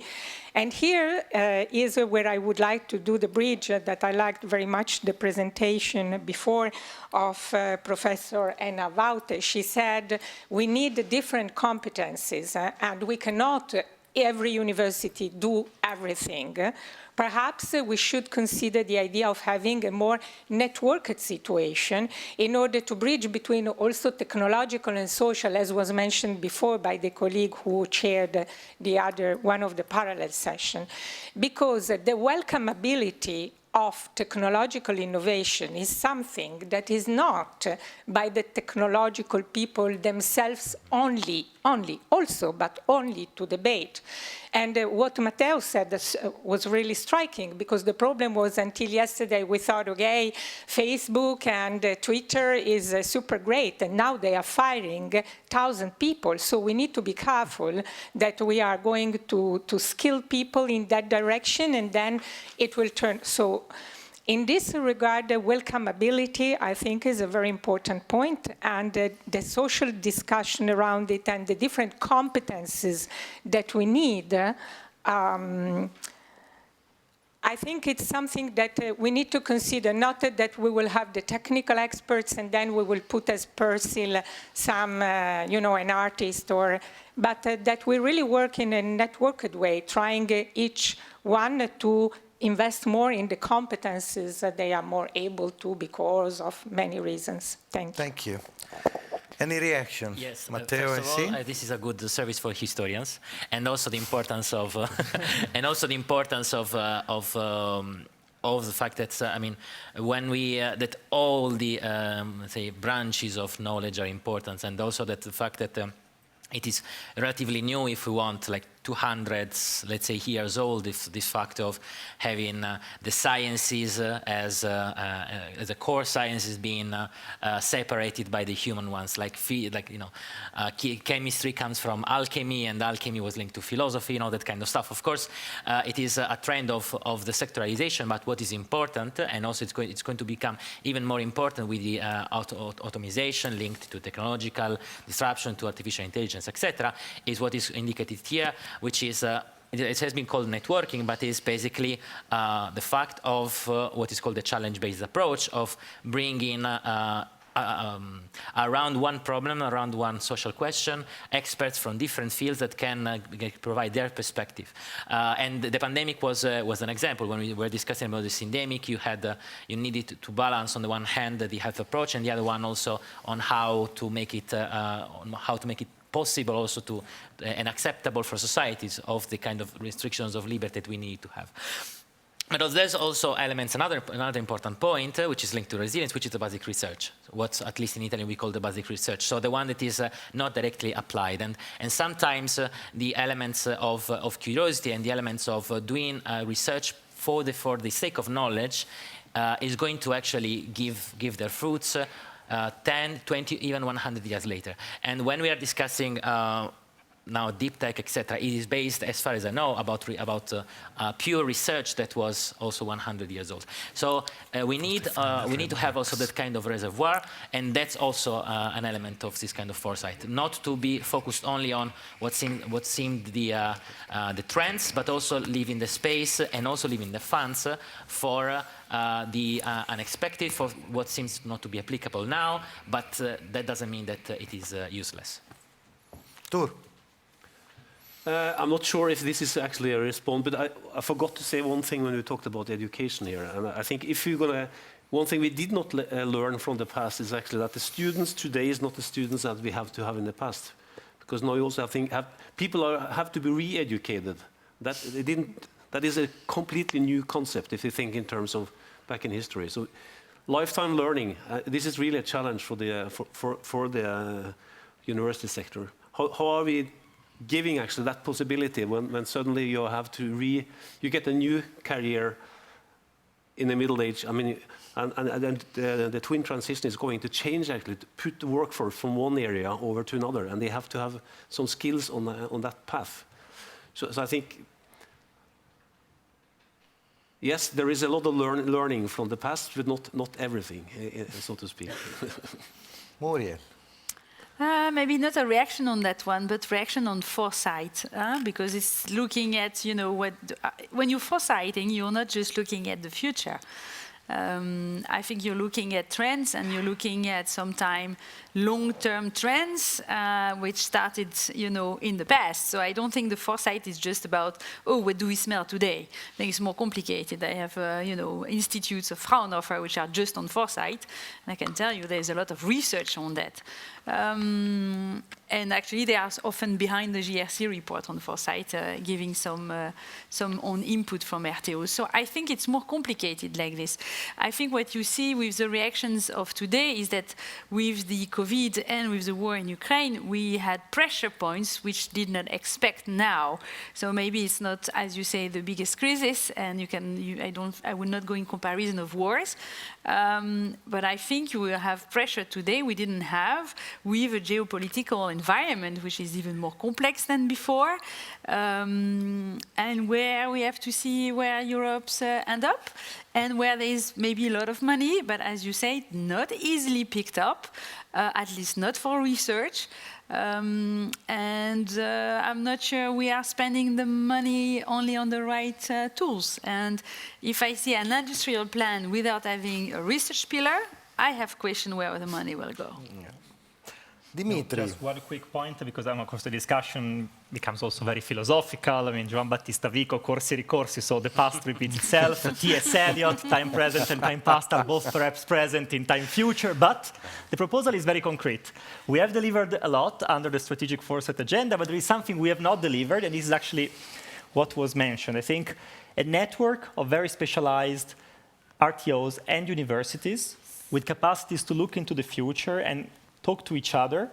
And here is where I would like to do the bridge that I liked very much, the presentation before of Professor Enna Woute. She said, we need different competencies and we cannot, every university, do everything. Perhaps we should consider the idea of having a more networked situation in order to bridge between also technological and social, as was mentioned before by the colleague who chaired one of the parallel sessions. Because the welcomeability of technological innovation is something that is not by the technological people themselves only also, but only to debate. And what Matteo said was really striking, because the problem was until yesterday we thought, okay, Facebook and Twitter is super great, and now they are firing 1,000 people. So we need to be careful that we are going to skill people in that direction, and then it will turn. So in this regard, the welcomeability, I think, is a very important point, and the social discussion around it and the different competences that we need, I think it's something that we need to consider, not that we will have the technical experts and then we will put as Persil some, an artist, but that we really work in a networked way, trying each one to invest more in the competences that they are more able to because of many reasons. Thank you. Thank you. Any reaction? Yes, Matteo, first of all, this is a good service for historians, and also the importance of, the fact that when we that all the say branches of knowledge are important, and also that the fact that it is relatively new, if we want, like 200, let's say, years old, if this fact of having the sciences as a core sciences being separated by the human ones, chemistry comes from alchemy, and alchemy was linked to philosophy, that kind of stuff. Of course, it is a trend of the sectoralization, but what is important, and also it's going to become even more important with the automation linked to technological disruption, to artificial intelligence, etc., is what is indicated here, which is it has been called networking, but it's basically the fact of what is called the challenge-based approach of bringing around one problem, around one social question, experts from different fields that can provide their perspective. And the pandemic was an example. When we were discussing about the endemic, you needed to balance on the one hand the health approach, and the other one also on how to make it possible also to and acceptable for societies of the kind of restrictions of liberty that we need to have. But there's also elements, another important point, which is linked to resilience, which is the basic research. What, at least in Italy, we call the basic research. So the one that is not directly applied. And sometimes the elements of curiosity and the elements of doing research for the sake of knowledge is going to actually give their fruits 10, 20, even 100 years later. And when we are discussing now deep tech, etc., it is based, as far as I know, about pure research that was also 100 years old. So we need to have also that kind of reservoir, and that's also an element of this kind of foresight. Not to be focused only on what seemed the trends, but also leaving the space and also leaving the funds for the unexpected, for what seems not to be applicable now, but that doesn't mean that it is useless. Tur. I'm not sure if this is actually a response, but I forgot to say one thing when we talked about education here. And I think if you're going to, one thing we did not learn from the past is actually that the students today is not the students that we have to have in the past. Because now you also people have to be re-educated. That is a completely new concept if you think in terms of back in history. So lifetime learning, this is really a challenge for the university sector. How are we giving actually that possibility when suddenly you have to you get a new career in the middle age? I mean, and the twin transition is going to change actually, to put the workforce from one area over to another, and they have to have some skills on that path. So I think, yes, there is a lot of learning from the past, but not everything, so to speak. Muriel. Maybe not a reaction on that one, but reaction on foresight, because it's looking at, when you're foresighting, you're not just looking at the future. I think you're looking at trends, and you're looking at sometimes long-term trends, which started, in the past. So I don't think the foresight is just about, what do we smell today? I think it's more complicated. I have, institutes of Fraunhofer which are just on foresight, and I can tell you there's a lot of research on that. And actually, they are often behind the GRC report on foresight, giving some own input from RTO. So I think it's more complicated like this. I think what you see with the reactions of today is that with the COVID and with the war in Ukraine, we had pressure points which did not expect now. So maybe it's not, as you say, the biggest crisis, and I would not go in comparison of wars. But I think you will have pressure today we didn't have, with a geopolitical environment which is even more complex than before, and where we have to see where Europe's end up, and where there is maybe a lot of money, but as you say, not easily picked up, at least not for research. And I'm not sure we are spending the money only on the right tools. And if I see an industrial plan without having a research pillar, I have questioned where the money will go. Yeah. Dimitri. Just one quick point, because of course the discussion becomes also very philosophical. I mean, Joan Battista Vico, corsi ricorsi, so the past repeats itself. T.S. Eliot, time present and time past are both perhaps present in time future, but the proposal is very concrete. We have delivered a lot under the strategic foresight agenda, but there is something we have not delivered, and this is actually what was mentioned. I think a network of very specialized RTOs and universities with capacities to look into the future and talk to each other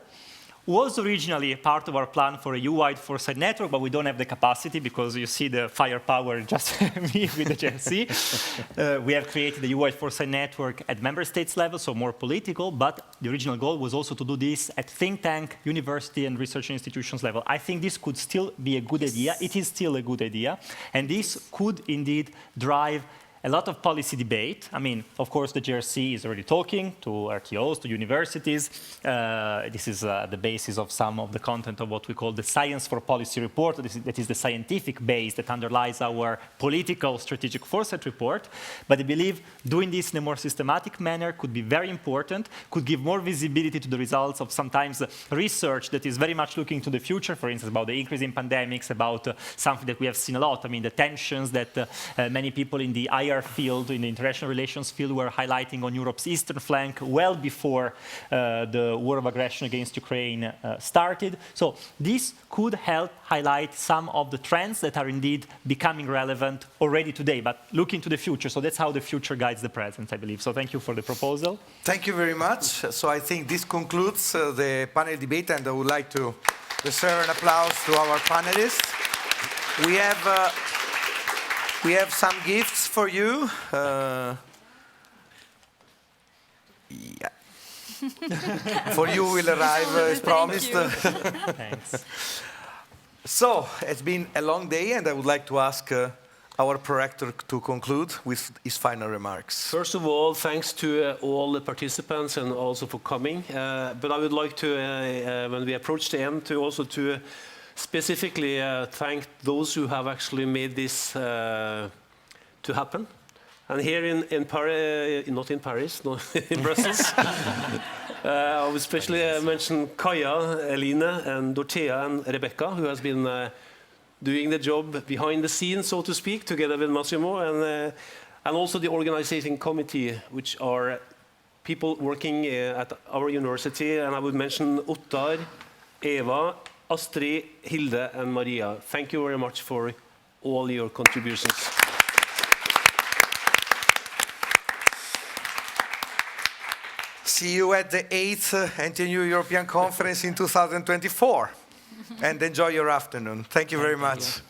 was originally a part of our plan for a EU-wide foresight network, but we don't have the capacity because you see the firepower just me with the GRC. We have created a EU-wide foresight network at member states level, so more political, but the original goal was also to do this at think tank, university, and research institutions level. I think this could still be a good idea. It is still a good idea, and this could indeed drive a lot of policy debate. I mean, of course, the JRC is already talking to RTOs, to universities. This is the basis of some of the content of what we call the Science for Policy report. That is the scientific base that underlies our political strategic foresight report. But I believe doing this in a more systematic manner could be very important, could give more visibility to the results of sometimes research that is very much looking to the future, for instance, about the increase in pandemics, about something that we have seen a lot. I mean, the tensions that many people in the IR field, in the international relations field, were highlighting on Europe's eastern flank well before the war of aggression against Ukraine started. So this could help highlight some of the trends that are indeed becoming relevant already today, but looking to the future. So that's how the future guides the present, I believe. So thank you for the proposal. Thank you very much. So I think this concludes the panel debate, and I would like to reserve an applause to our panelists. We have some gifts for you. Yeah. For you will arrive as promised. Thanks. So it's been a long day, and I would like to ask our prorector to conclude with his final remarks. First of all, thanks to all the participants and also for coming. But I would like to, when we approach the end, to specifically thank those who have actually made this to happen. And here in Paris, not in Paris, no, in Brussels, I would especially mention Kaja, Eline, and Dorothea, and Rebecca, who has been doing the job behind the scenes, so to speak, together with Massimo, and also the organizing committee, which are people working at our university. And I would mention Ottar, Eva, Astrid, Hilde, and Maria. Thank you very much for all your contributions. See you at the 8th NTNU European Conference in 2024. And enjoy your afternoon. Thank you very much.